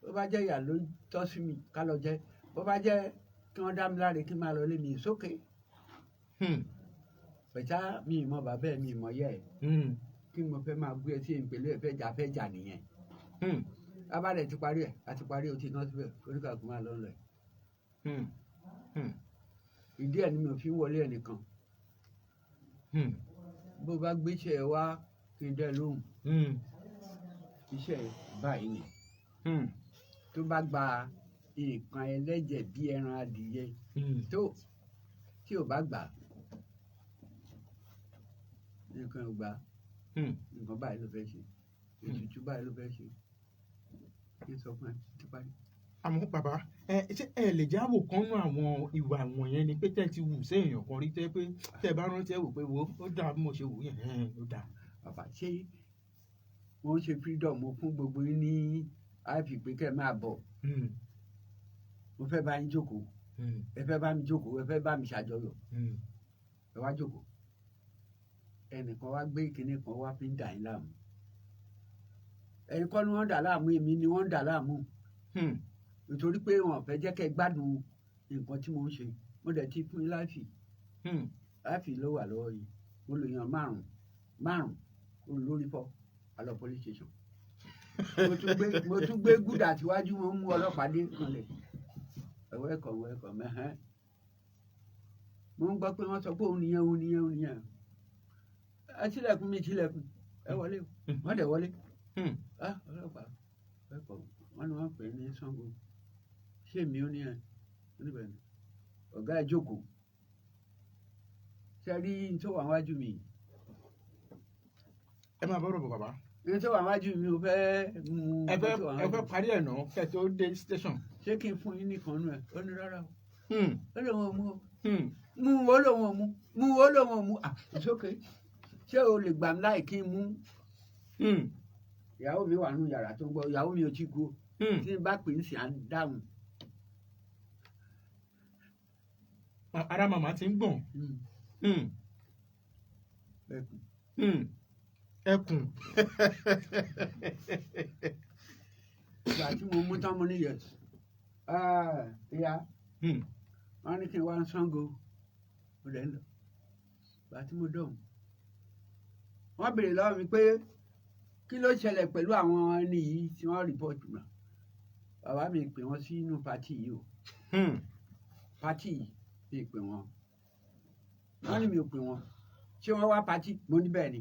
bó bá jẹ́ ìyà ló tọ́ sí mi ká lọ jẹ́ bó bá jẹ́ kí wọ́n dá mi láre kí n máa lọ lé mi sókè. pẹ̀tà mi ì mọ bàbá ẹ̀ mi ì mọ yẹ́ ẹ̀ kí mo fẹ́ máa gbé ẹtí ìpele ẹ̀fẹ́ jà nìyẹn. abálẹ̀ ti parí ẹ̀ àti parí o ti ná síbẹ̀ oníkàkú máa lọ lọ ẹ̀. ìdí ẹ̀ ni mi ò fi wọlé ẹnìkan. bó bá gbéṣẹ́ ẹ wá kí n dẹ́ lóhùn. iṣẹ́ báyìí ni. tó bá gba nǹkan ẹlẹ́jẹ̀ bí ẹran adìyẹ tó tí ò bá gbà nǹkan ò gbà nǹkan báyìí ló fẹ́ ṣe ètùtù báyìí ló fẹ́ ṣe kí n sọ fún ẹ ti parí. àmọ́ bàbá ṣé ẹ lè jáwọ́ kan nú àwọn ìwà wọ̀nyẹn ni pé tẹ́ ti wù séèyàn kan rí tẹ́ pé tẹ́ bá rántí ẹ wò pé wo ó dáa bí mo ṣe wù yẹn ó dáa. bàbá ṣé wọ́n ṣe freedom mo fún gbogbo yín ní àìfi pé kẹ́ ẹ máa bọ̀ mo fẹ́ bá yín jókòó ẹ fẹ́ bá mi jókòó ẹ fẹ́ bá mi ṣàjọyọ̀ ẹ wá jókòó ẹnìkan wá gbé kinní kan wá fi ń dà yín láàmú ẹ̀yin kọ́ ni wọ́n ń dà láàmú èmi ni wọ́n ń dà láàmú nítorí pé wọn fẹ́ jẹ́ kẹ́ ẹ gbádùn nǹkan tí mo ń ṣe mo dẹ̀ ti fún yín láìfì ló wà lọ́wọ́ yìí mo lè yan márùn olórí fọ́ alọ police station mo tún gbé gúdà tíwájú wọn mú ọlọ́pàá dé kanlẹ̀ ẹ̀wọ́ ẹ̀kọ́ mẹ́hẹ́n mo ń gbọ́ pé wọ́n sọ pé òun nìyẹn ẹ tilẹ̀kùn mi tilẹ̀kùn ẹ wọlé wọ́n dẹ̀ wọlé ọlọ́pàá ẹ̀kọ́ wọn ni wọ́n pè é ní Ṣàngó ṣé mi ò ní ẹ̀ níbẹ̀ ni ọ̀gá ẹ̀ jókòó ṣe rí tó wà wájú mi. ẹ máa bọ́rọ̀ bọ̀ bàbá. ní tó wà wájú mi ò fẹ́ mú. ẹ fẹ́ parí ẹ̀ náà kẹ́ tó dé station. ṣé kí n fún yín nìkan nù ẹ̀ ó ní rárá o ó lè wọn mú o mú ó lè wọn mú it's okay ṣé o lè gbà mí láì kí n mú. ìyàwó mi wà nù yàrá tó ń gbọ́ ìyàwó mi ò tí kú tí n bá pè é sí à ń dáhùn. ara màmá ti ń gbọ̀n. ẹkùn. ìgbà tí mo mú tán mo ní yẹ ìyá wọn ní kí n wá ń Ṣàngó mo lè ń lọ ìgbà tí mo dọ̀hùn wọ́n béèrè lọ́wọ́ mi pé kí ló ṣẹlẹ̀ pẹ̀lú àwọn ẹni yìí tí wọ́n rìpọ́tù náà bàbá mi pè wọ́n sínú pátì yìí o pátì yìí mi pè wọ́n wọ́n ní mi ò pè wọ́n ṣé wọ́n wá pátì mo ní bẹ́ẹ̀ ni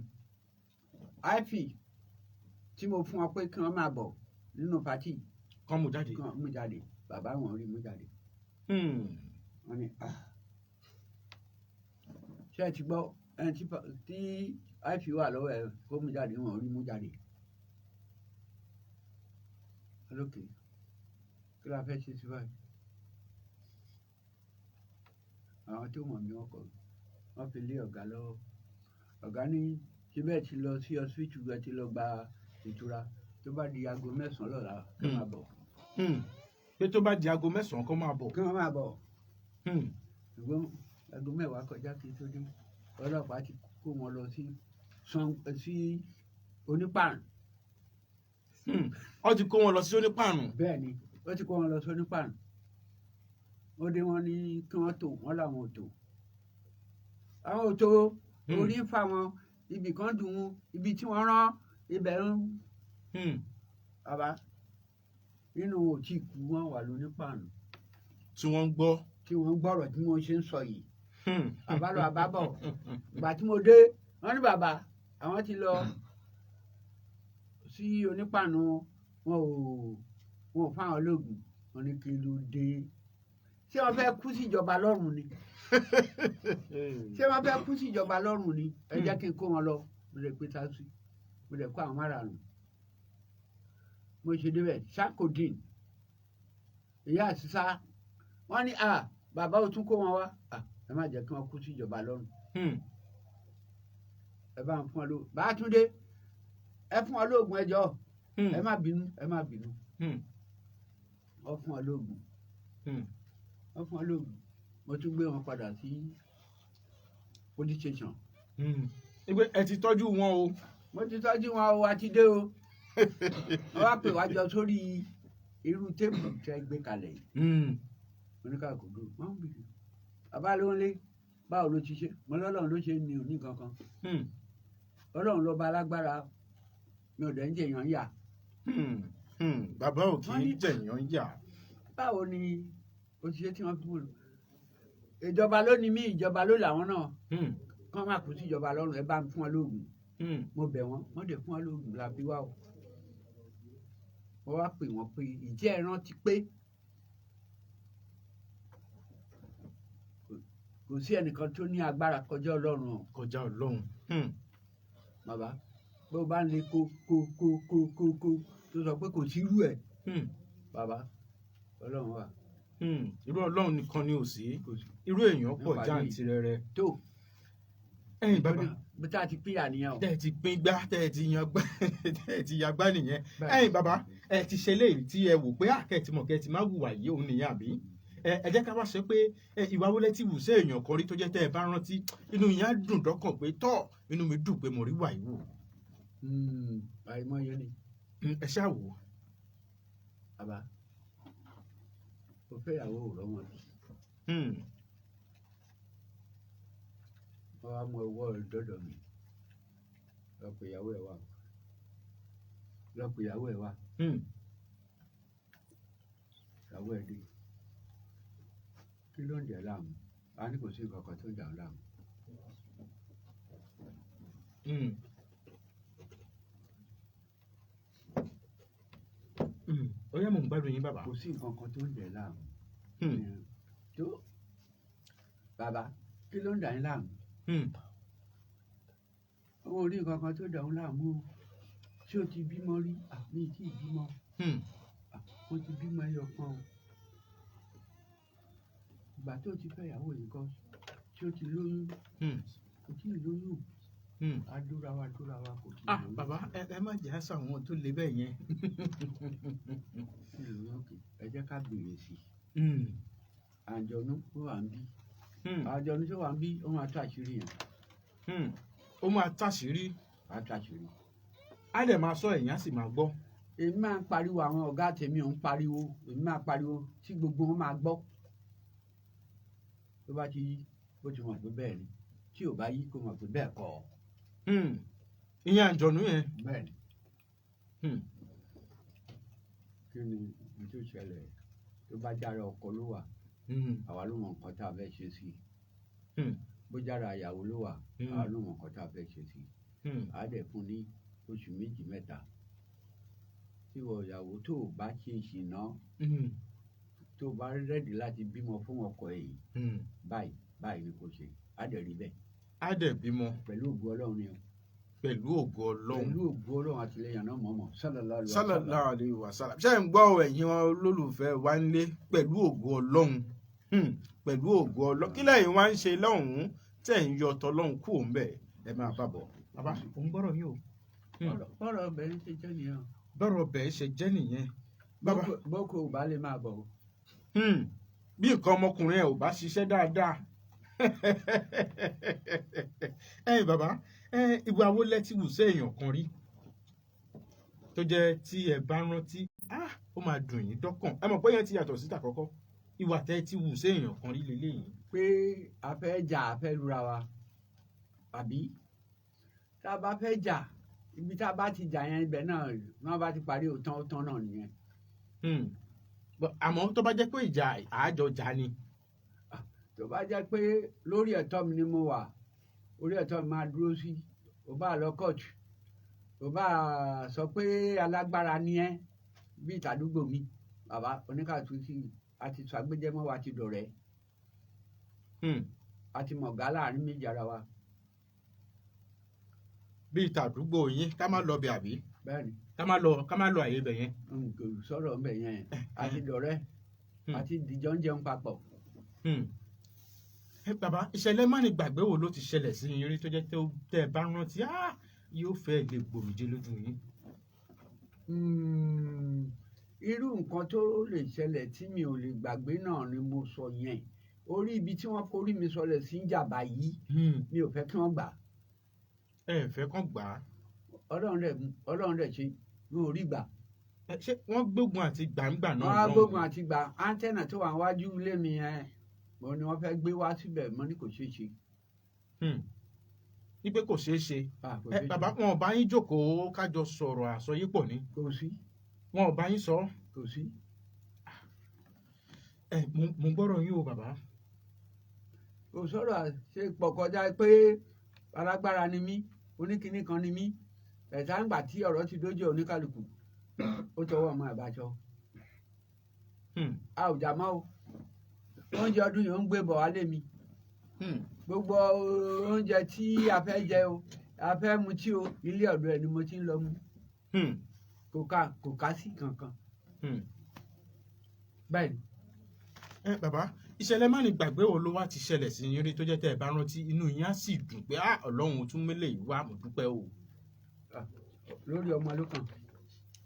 àìfì tí mo fún wọn pé kí wọ́n máa bọ̀ nínú pátì kàn mú jáde bàbá wọn rí mú jáde wọ́n ní ṣé ẹ ti gbọ́ ẹni tí àìfi wà lọ́wọ́ ẹ kó mú jáde wọn rí mú jáde lókè kí la fẹ́ ṣe sí báyìí àwọn tó mọ̀ mí wọ́n fi lé ọ̀gá lọ́wọ́ ọ̀gá ní ṣé bẹ́ẹ̀ ti lọ sí ọsibítù bẹ́ẹ̀ ti lọ gba ìtura tó bá di aago 9 lọ́la kí wọ́n máa bọ̀. pé tó bá di aago 9 kó máa bọ̀. kí wọ́n máa bọ̀ ṣùgbọ́n aago 10 kọjá kí n tó dé ọlọ́pàá ti kó wọn lọ sí onípààrùn. ó ti kó wọn lọ sí onípààrùn. bẹ́ẹ̀ ni ó ti kó wọn lọ sí onípààrùn. ó dé wọn ní kí wọ́n tò wọ́n làwọn ò tò. àwọn ò tò orí ń fa wọn ibì kan dùn ún ibi tí wọ́n rán ibẹ̀ ń bàbá nínú òtí ikú wọn wà lóní pààlù tí wọ́n ń gbọ́. tí wọ́n ń gbọ́rọ̀ tí wọ́n ṣe ń sọ yìí àbálọ àbábọ̀ ìgbà tí mo dé wọ́n ní bàbá àwọn ti lọ sí onípàànù wọn ò fáwọn ológun wọn ní kí ló dé ṣé wọ́n fẹ́ kú síjọba lọ́rùn ni ṣé wọ́n fẹ́ kú síjọba lọ́rùn ni ẹ jẹ́ kí n kó wọn lọ mo lè pé táṣí mo lè kó àwọn márààrún mo ṣe débẹ̀ sakodin ìyá àṣìṣà wọ́n ní bàbá ò tún kó wọn wá ẹ má jẹ́ kí wọ́n kú síjọba lọ́rùn ẹ bá ń fún wọn lóògùn bá Túndé ẹ fún wọn lóògùn ẹjọ́ ẹ má bínú wọ́n fún wọn lóògùn mo tún gbé wọn padà sí police station. ẹ ti tọ́jú wọn o. mo ti tọ́jú wọn o àti dé o wọ́n wá pè wá jọ sórí irú tébù tẹ́ gbé kalẹ̀ yìí oníkàkùdù wọ́n ń bìrì bàbá ló ń lé báwo ló ti ṣe mo lọ́lọ́run ló ṣe ní òní kankan ọlọ́run ló bá alágbára mi ò dẹ̀ ń jẹ̀yàn yà. bàbá ò kì í jẹ̀yàn yà. báwo ni òṣìṣẹ́ tí wọ́n fi wò lò ìjọba ló ní mí ìjọba ló làwọn náà kán má kú sí ìjọba lọ́rùn ẹ bá ń fún wọn lóògùn mo bẹ̀ wọ́n dẹ̀ fún wọn lóògùn làbí wà o wọ́n wá pè wọ́n pé ìjẹ́ ẹran ti pé kò sí ẹnìkan tó ní agbára kọjá ọlọ́run o. kọjá ọlọ́run. bàbá bó bá ń le kó tó sọ pé kò sí irú ẹ̀ bàbá ọlọ́run wà. irú ọlọ́run nìkan ni ò sí irú èèyàn pọ̀ jàǹtìrẹrẹ. tó ẹ̀yin bàbá bí tá a ti pínyà nìyẹn o. tẹ́ ẹ ti pín gbá tẹ́ ẹ ti yan gbá tẹ́ ẹ ti ya gbá nìyẹn. ẹ̀yin bàbá ẹ ti ṣe léyìí tí ẹ wò pé àkẹ́tì mọ̀ kẹ́tì má wùwà yìí òun nìyẹn àbí. ẹ jẹ́ ká wá sọ pé ìwà wọlé tí wù sí èèyàn kan rí tó jẹ́ tẹ́ ẹ bá rántí inú yín á dùn dọ́kàn pé tọ́ inú mi dùn pé mo rí wà yìí wò. àìmọye ni. ẹ ṣáà wò. bàbá mo fẹ́ ìyàwó òrọ́mọ bí. wọ́n á mọ owó rẹ̀ dọ́dọ̀ mi lọ pé ìyàwó ẹ̀ wá ìyàwó ẹ̀ dé kí ló ń jẹ láàmú a ní kò sí nǹkan kan tó ń jà ń láàmú. ó yẹ mò ń gbádùn yín bàbá. kò sí nǹkan kan tó ń jẹ láàmú. tó bàbá kí ló ń dà yín láàmú. owó orí nǹkan kan tó dà ń láàmú o ṣé o ti bímọ rí àmì tí ì bímọ mo ti bímọ ẹyọ kan o ìgbà tó ti fẹ́ ìyàwó yìí kan tí ó ti lóyún kò tí ì lóyún adúrawa kò tí ì lóyún. bàbá ẹ má jẹ́ àṣà àwọn tó le bẹ́ẹ̀ yẹn. ẹ jẹ́ ká gbèrè sí i àjọ̀nú tó wà ń bí àjọ̀nú tó wà ń bí ó máa tó àṣírí yẹn. ó máa táṣírí. àtàṣírí. á dẹ̀ máa sọ èèyàn sì máa gbọ́. èmi máa ń pariwo àwọn ọ̀gá tèmi ò ń pariwo èmi máa pariwo tí gbogbo wọn máa gbọ́. tó bá ti yí ó ti mọ̀ pé bẹ́ẹ̀ ni tí ò bá yí kó mọ̀ pé bẹ́ẹ̀ kọ́. ìyẹn àjọ̀nú yẹn. bẹ́ẹ̀ ni. kí ni tó ṣẹlẹ̀ tó bá jára ọkọ ló wà àwa ló mọ nǹkan tá a fẹ́ ṣe sí i bó jára ìyàwó ló wà àwa ló mọ nǹkan tá a fẹ́ ṣe sí i á dẹ̀ fún ní oṣù 2-3 tí wọ ìyàwó tó o bá ṣe ìṣìná tó o bá rẹ́dì láti bímọ fún ọkọ èyí báyìí ni kò ṣe á dẹ̀ rí bẹ́ẹ̀. á dẹ̀ bímọ. pẹ̀lú ògo Ọlọ́run ni o. pẹ̀lú ògo Ọlọ́run. pẹ̀lú ògo Ọlọ́run àtìlẹ́yìn náà mọ̀ọ́mọ̀ sallallahu alaihi wasallam. ṣé ń gbọ́ ẹ̀yin olólùfẹ́ wa ń lé pẹ̀lú ògo Ọlọ́run pẹ̀lú ògo Ọlọ́run kí lẹ́yìn wá ń ṣe lọ́hùn-ún tẹ̀ ń yọ tọ́lọ́hún kú òun bẹ̀ ẹ máa bá bọ̀. bàbá òun gbọ́dọ̀ yín o. bọ́rọ̀ ọbẹ̀ ń ṣe jẹ́ nìyẹn. bọ́rọ̀ ọbẹ̀ ṣe jẹ́ nìyẹn. boko ò bá lè máa bọ̀ o. bí nǹkan ọmọkùnrin ẹ̀ ò bá ṣiṣẹ́ dáadáa. Bàbá ìwà wo lẹ ti wù sí èèyàn kan rí tó jẹ́ tí ẹ bá rántí ó máa dùn yín dọ́kàn ẹ mọ̀ pé yẹn ti yàtọ̀ síta kọ́kọ́ ìwà tẹ́ ti wù sí èèyàn kan rí leléyìí. pé a fẹ́ jà a fẹ́ lura wa àbí tá a bá fẹ́ jà ibi tá a bá ti jà yẹn ibẹ̀ náà wọ́n bá ti parí òtán náà nìyẹn. Àmọ́ tó bá jẹ́ pé ìjà àájọjà ni. Tó bá jẹ́ pé lórí ẹ̀tọ́ mi ni mo wà orí ẹ̀tọ́ mi máa dúró sí ò bá lọ kóòtù ò bá sọ pé alágbára ni ẹ́ bí ìtàdúgbò mi bàbá oníkàtú sí àti sàgbéjẹmọ́ wa ti dọ̀rẹ́ àti mọ̀gá láàrin méjì ara wa. Bí ìtàdúgbò yín ká má lọ bẹ̀ àbí. Bẹ́ẹ̀ni. Ká má lọ àyè bẹ̀ yẹn. Kò sọ̀rọ̀ ń bẹ̀ yẹn àti dọ̀rẹ́ àti dìjọ́ ń jẹun papọ̀. Bàbá ìṣẹ̀lẹ̀ má ní gbàgbé wo ló ti ṣẹlẹ̀ sí yín rí tó jẹ́ tẹ́ ẹ bá rántí yóò fẹ́ lè gbòmìjẹ lójú yín. Irú nǹkan tó lè ṣẹlẹ̀ tí mi ò lè gbàgbé náà ni mo sọ yẹn orí ibi tí wọ́n forí mi sọlẹ̀ sí ń jàmbá yìí mi ò fẹ́ kí wọ́n gbà. Ẹ fẹ́ kán gbà á. Ọlọ́run rẹ̀ ṣe mi ò rí gbà. Ṣé wọ́n gbógun àti gbàǹgbà náà. Wọ́n á gbógun àti gbà áńtẹ́nà tó wà wájú ilé mi yẹn mo ní wọ́n fẹ́ gbé wá síbẹ̀ mo ní kò ṣeé ṣe. Wípé kò ṣeé ṣe. Bàbá wọn ò bá yín jókòó kájọ sọ̀rọ̀ àsọyépọ̀ ni. Kò sí. Wọn ò bá yín sọ. Kò sí. Mo gbọ́rọ̀ yín o bàbá. Kò sọ̀rọ̀ àṣẹ pọ̀ kọjá pé alágbára ni mí oníkinní kan ni mí ẹ̀sà ń gbà tí ọ̀rọ̀ ti dójú oníkálukú ó tọwọ́ ọmọ ìbájọ. A ò jà mọ́ o oúnjẹ ọdún yìí ó ń gbé bọ̀ wálé mi gbogbo oúnjẹ tí a fẹ́ jẹ o a fẹ́ mu tí o ilé ọ̀dọ̀ ẹ̀ ni mo ti ń lọ mu kò ká sí kankan. Bẹ́ẹ̀ ni. Bàbá ìṣẹ̀lẹ̀ má ní gbàgbé wo ló wá ti ṣẹlẹ̀ sí yín rí tó jẹ́ tẹ́ ẹ bá rántí inú yín á sì dùn pé Ọlọ́run tún mélé yìí wá mo dúpẹ́ o. Lórí ọmọ ló kàn.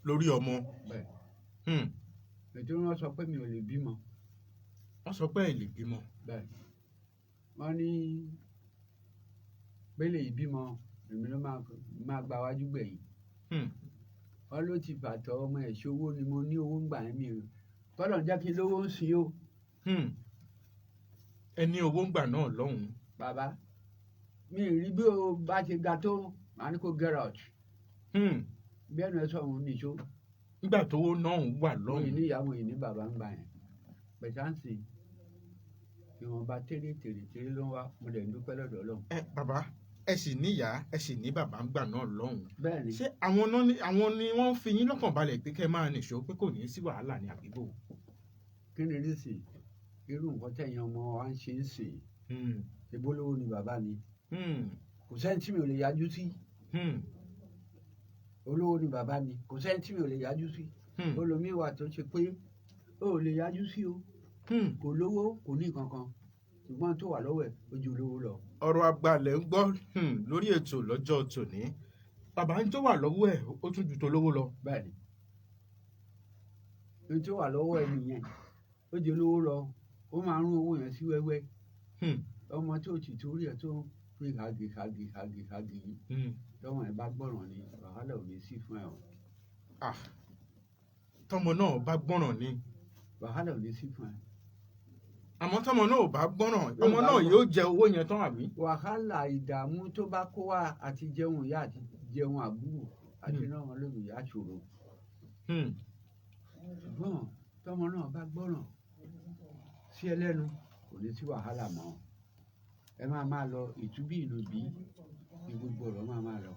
Lórí ọmọ. Bẹ́ẹ̀. Ètò wọn sọ pé mi ò lè bímọ. Wọ́n sọ pé ẹ lè bímọ. Bẹ́ẹ̀. Wọ́n ní pélé ìbímọ èmi ló máa gba wájú gbẹ̀yìn. Wọ́n ló ti fàtọ̀ ọmọ ẹ̀ ṣòwò ni mo ní owó ń gbà ẹ́ mi o kọ́lọ̀ jẹ́ kí n lówó ń sin o. Ẹ ní owó ń gbà náà lọ́hùn-ún. Bàbá mi rí bí o bá ṣe ga tó màá ní kó get out. Bí ẹnu ẹ sọ̀rọ̀ nìṣó. Nígbà tówó náà wà lọ́hùn-ún. Mo yìí ní ìyàwó yìí ní bàbá ń gbà yẹn. Pẹ̀sáǹsì ìwọ̀nba tèrè ló ń wá mo dẹ̀ ń dúpẹ́ lọ́dọ̀ Ọlọ́run. Bàbá ẹ sì níyà ẹ sì ní bàbá ń gbà náà lọ́hùn-ún. Bẹ́ẹ̀ni. Ṣé àwọn ni wọ́n fi yín lọ́kàn balẹ̀ pé kẹ́ máa nìṣó pé kò ní í sí wàhálà ní àbíbò? Kí ni rí sí irú nǹkan tẹ̀yìn ọmọ wa ń ṣe ń sè ìbólówó ni bàbá mi kò sẹ́ni tí mi ò lè yájú sí olówó ni bàbá mi kò sẹ́ni tí mi ò lè yájú sí olómi wà tó ṣe pé ó ò lè yájú sí o kò lówó kò ní kankan ṣùgbọ́n tó wà lọ́wọ́ ẹ̀ ó ju olówó lọ. Ọ̀rọ̀ àgbàlẹ̀ ń gbọ́ lórí ètò lọ́jọ́ tòní bàbá ń tó wà lọ́wọ́ ẹ̀ ó tún ju tolówó lọ. Bẹ́ẹ̀ni ní tó wà lọ́wọ́ ẹ̀ nìyẹn ó ju olówó lọ ó máa ń rún owó yẹn sí wẹ́wẹ́ ọmọ tó ti torí ẹ̀ tó ń pè hagi yìí tọmọ ẹ̀ bá gbọ́ràn ni wàhálà ò ní sí fún ẹ o. Tọmọ náà bá gbọ́ràn ni wàhálà ò ní sí fún ẹ. Àmọ́ tọmọ náà ò bá gbọ́ràn ọmọ náà yóò jẹ owó yẹn tán àbí. Wàhálà ìdààmú tó bá kó wá àti jẹun ìyá àti jẹun àbúrò àti náà wọn lórí ìyá ṣòro. Ṣùgbọ́n tọmọ náà bá gbọ́ràn sí ẹlẹ́nu kò ní sí wàhálà mọ́ ẹ máa lọ ìtúbí ìlú bí ní gbogbo ọ̀rọ̀ máa lọ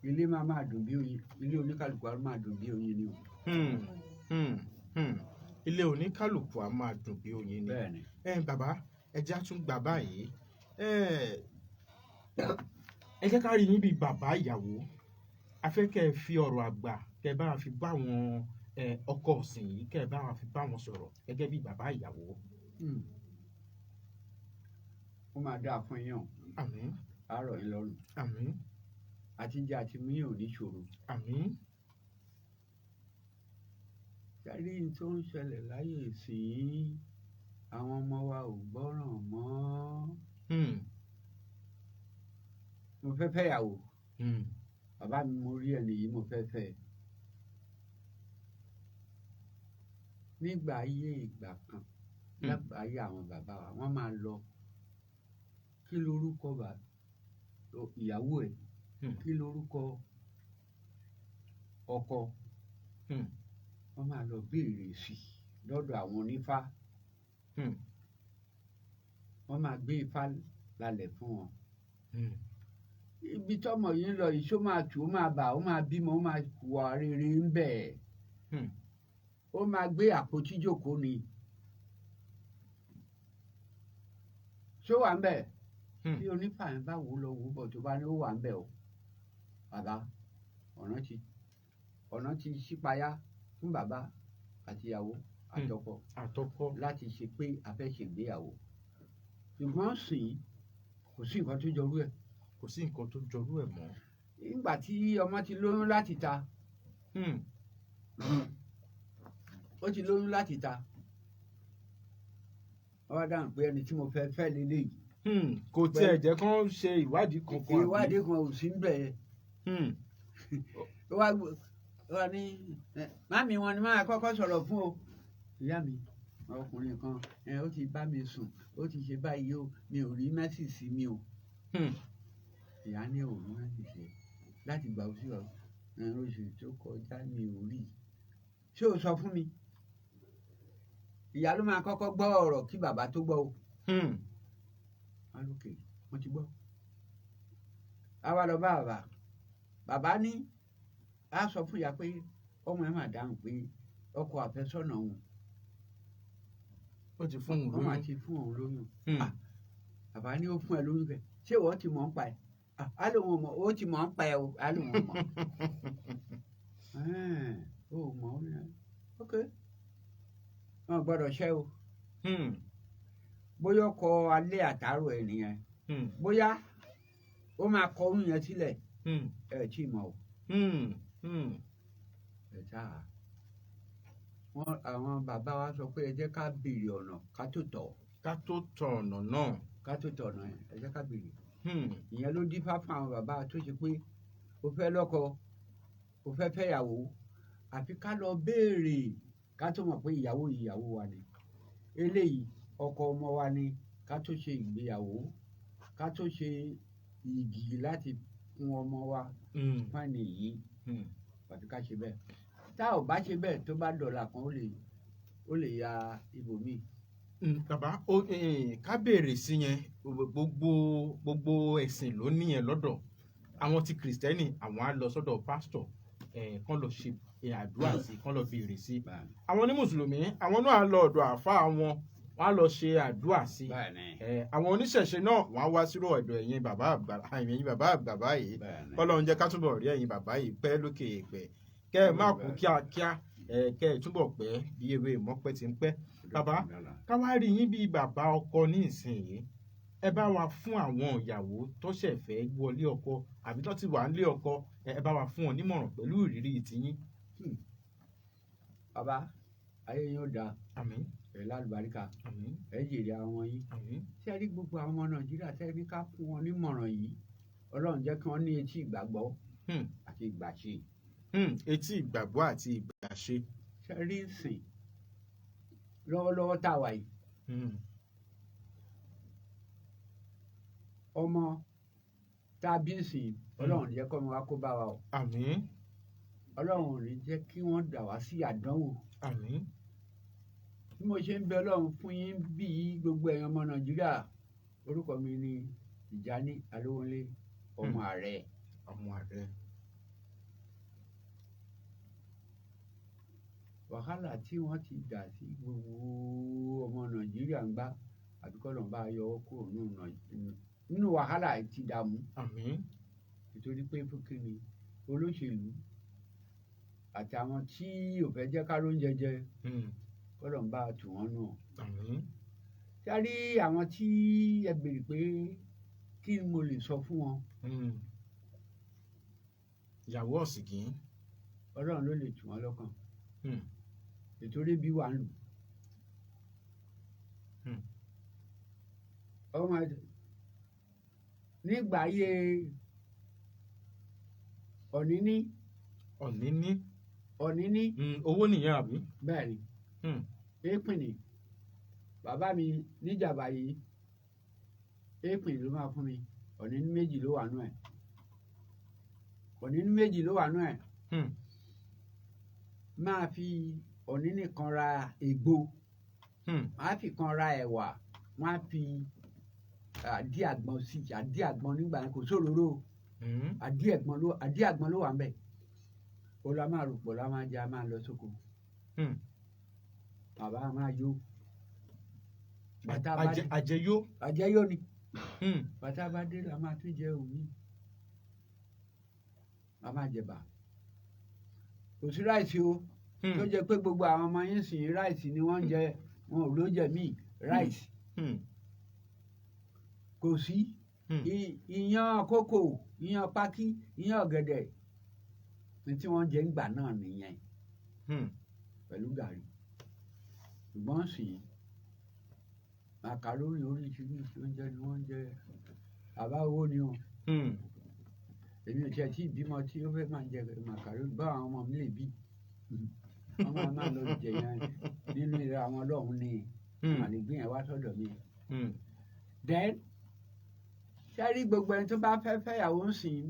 ilé máa dùn bí oyin ilé oníkálukú á máa dùn bí oyin ni o. Ilé oníkálukú á máa dùn bí oyin ni. Bẹ́ẹ̀ni. Bàbá ẹ já tún gbà báyìí ẹ jẹ́ ká rí yín bí bàbá ìyàwó a fẹ́ kẹ́ ẹ fi ọ̀rọ̀ àgbà kẹ́ ẹ bá wa fi bá àwọn ọkọ ọ̀sìn yìí kẹ́ ẹ bá wa fi bá wọn sọ̀rọ̀ gẹ́gẹ́ bí bàbá ìyàwó. Ó máa dáa fún yín o. Àmín. Àárọ̀ yín lọ́rùn. Àmín. Àtijọ́ àti mí ò ní ṣòro. Àmín. Ṣárí tó ń ṣẹlẹ̀ láyé ìsìn àwọn ọmọ wa ò gbọ́ràn mọ́. Mo fẹ́ fẹ́yàwó. Bàbá mi mo rí ẹni yìí mo fẹ́ fẹ́. Nígbà ayé ìgbà kan lágbà ayé àwọn bàbá wa wọ́n máa lọ kí lorúkọ ìyàwó ẹ̀ kí lorúkọ ọkọ wọ́n máa lọ béèrè sí lọ́dọ̀ àwọn onífá wọ́n máa gbé ifá lálẹ̀ fún wọn. Ibi tọ́mọ yìí ń lọ yìí ṣó máa tù ó máa bà ó máa bímọ ó máa wà rere ń bẹ̀. Ó máa gbé àpótí jókòó ni. Ṣó wà ń bẹ̀? Tí onífá yẹn bá wò ó lọ wò ó bọ̀ tó bá ní ó wà ń bẹ̀ o. Bàbá ọ̀nà ti ṣípayá fún bàbá àtìyàwó àtọkọ láti ṣe pé a fẹ́ ṣègbéyàwó. Ṣùgbọ́n sìn kò sí nǹkan tó jọrú ẹ̀. Kò sí nǹkan tó jọrú ẹ̀ mọ́. Nígbà tí ọmọ ti lóyún láti ta ó ti lóyún láti ta wọ́n wá dáhùn pé ẹni tí mo fẹ́ fẹ́ lélẹ́yìí. Kò tiẹ̀ jẹ́ kán ṣe ìwádìí kankan. Ìwádìí kan ò sí ń bẹ̀. Wọ́n ní màmí wọn ni máa kọ́kọ́ sọ̀rọ̀ fún o. Ìyá mi ọkùnrin kan ó ti bá mi sùn ó ti ṣe báyìí o mi ò rí mẹ́sì sí mi o. Ìyá ní òun mẹ́sì ṣe láti gbà ó sí oṣù tó kọjá mi ò rí. Ṣé o sọ fún mi? Ìyá ló máa kọ́kọ́ gbọ́ ọ̀rọ̀ kí bàbá tó gbọ́ o. Alókè wọ́n ti gbọ́. A wá lọ bá bàbá ní a sọ fún ìyá pé ọmọ ẹ máa dáhùn pé ọkọ àfẹ́sọ́nà òun ó ti fún òun lóyún. wọ́n máa ti fún òun lóyún. Bàbá ní ó fún ẹ lóyún kẹ ṣé ìwọ ti mọ̀ ń pa ẹ̀? Á lò wọ́n mọ̀ ó ti mọ̀ ń pa ẹ̀ o á lò wọ́n mọ̀. Ó mọ̀ ó ní ok wọn gbọ́dọ̀ ṣẹ́ o. Bóyá ọkọ alẹ́ àtàrò ẹ̀ nìyẹn bóyá ó máa kọ oyún yẹn sílẹ̀ ẹ̀ tí mọ̀ o. Àwọn bàbá wa sọ pé ẹ jẹ́ ká béèrè ọ̀nà ká tó tọ̀. Ká tó tọ̀ ọ̀nà náà. Ká tó tọ̀ ọ̀nà yẹn ẹ jẹ́ ká béèrè. Ìyẹn ló dífá fún àwọn bàbá tó ṣe pé o fẹ́ lọ́kọ o fẹ́ fẹ́yàwó àfi ká lọ béèrè ká tó mọ̀ pé ìyàwó wa ni eléyìí ọkọ ọmọ wa ni ká tó ṣe ìgbéyàwó ká tó ṣe ìgì láti fún ọmọ wa fáìní yìí àfi ká ṣe bẹ́ẹ̀. Tá ò bá ṣe bẹ́ẹ̀ tó bá dọ̀là kan ó lè ya ibòmíì. Bàbá ká béèrè sí yẹn gbogbo ẹ̀sìn ló níyẹn lọ́dọ̀. Àwọn ti kìrìsìtẹ́nì àwọn á lọ sọ́dọ̀ pásítọ̀ kán lọ ṣe àdúrà sí kán lọ béèrè sí. Àwọn ní mùsùlùmí àwọn náà á lọ ọ̀dọ̀ àáfàá wọn wọ́n á lọ ṣe àdúrà sí. Àwọn oníṣẹ̀ṣe náà wọ́n á wá sírò ọ̀dọ̀ ẹ̀yin bàbá àgbà yìí kọ́lọ́run jẹ́ ká túbọ̀ rí ẹ̀yin bàbá yìí pẹ́ lókè èèpẹ̀ kẹ́ ẹ má kú kíákíá kẹ́ ẹ túbọ̀ pẹ́ bí ewé ìmọ̀pẹ́ ti ń pẹ́. Bàbá ká wá rí yín bí bàbá ọkọ ní ìsinyìí ẹ bá wa fún àwọn ìyàwó tó ṣẹ̀ fẹ́ wọlé ọkọ àbí tó ti wà nílé ọkọ ẹ bá wa fún wọn nímọ̀ràn pẹ̀lú ìrírí tiyín. Bàbá ayé yóò dáa. Àmín. Ẹ lálùbáríkà. Àmín. Ẹ jèrè àwọn yín. Àmín. Ṣé ẹ rí gbogbo àwọn ọmọ Nàìjíríà tẹ́ ẹ ní ká fún wọn nímọ̀ràn yìí Ọlọ́run jẹ́ kí wọ́n ní etí ìgbàgbọ́ àti ìgbàṣe. Etí ìgbàgbọ́ àti ìgbàṣe. Ṣé ẹ rí sìn lọ́wọ́lọ́wọ́ tá a wà yìí ọmọ tá a bí sìn Ọlọ́run jẹ́ kọ́ ọmọ wa kó bá wa o. Àmín. Ọlọ́run ò ní jẹ́ kí wọ́n dà wá sí àdánwò. Àmín. Bí mo ṣe ń bẹ Ọlọ́run fún yín bí gbogbo ẹ̀yin ọmọ Nàìjíríà orúkọ mi ni TIJANI ALOWONLE ọmọ ààrẹ. Ọmọ ààrẹ. Wàhálà tí wọ́n ti dà sí gbogbo ọmọ Nàìjíríà ń gbá àbíkọ́ lọ́n bá yọ ọ́ kúrò nínú wàhálà ti dààmú. Àmín. Nítorí pé fún kí ni olóṣèlú àti àwọn tí ò fẹ́ jẹ́ ká lóúnjẹ jẹ kọ́lọ̀ ń bá tù wọ́n nù. Àmín. Sẹ́rí àwọn tí ẹ béèrè pé kí mo lè sọ fún wọn. Ìyàwó ọ̀sìnkín. Ọlọ́run ló lè tù wọ́n lọ́kàn. Nítorí bí wà ń lù. Ọmọ nígbà ayé ọ̀níní. Owó nìyẹn àbí? Bẹ́ẹ̀ ni. Èèpìn ni bàbá mi níjàmbá yìí èèpìn ló máa fún mi ọ̀níní méjì ló wà nú ẹ̀. òní méjì ló wà nú ẹ̀ Hmm. máa fi òní nìkan ra ègbò máa fi kan ra ẹ̀wà wọ́n á fi àdí àgbọn sí àdí àgbọn nígbà yẹn kò sóróró àdí àgbọn ló wà ń bẹ̀ ó la máa rò pọ̀ la máa jẹ a máa lọ sóko bàbá a máa yó àjẹyó ni bàtà bá dé la máa tún jẹ òmí a máa jẹ bà kò sí ráìsì o tó jẹ pé gbogbo àwọn ọmọ yín sìn ráìsì ni wọ́n ń jẹ wọn ò ló jẹ míì ráìsì kò sí iyán kókò iyán pákí iyán ọ̀gẹ̀dẹ̀ ní tí wọ́n jẹ ńgbà náà nìyẹn pẹ̀lú gàrí ṣùgbọ́n sì màkàrónì oríṣiríṣi oúnjẹ ni wọ́n ń jẹ àbá owó ni o èmi ò tiẹ̀ tí ìbímọ tí ó fẹ́ máa jẹ màkàrónì bá àwọn ọmọ mi lè bí wọ́n máa lọ jẹ yẹn nínú ìrẹ àwọn ọlọ́run ni wọ́n lè gbé yẹn wá sọ́dọ̀ mi. then sẹ́rí gbogbo ẹni tó bá fẹ́ fẹ́yàwó ń sìn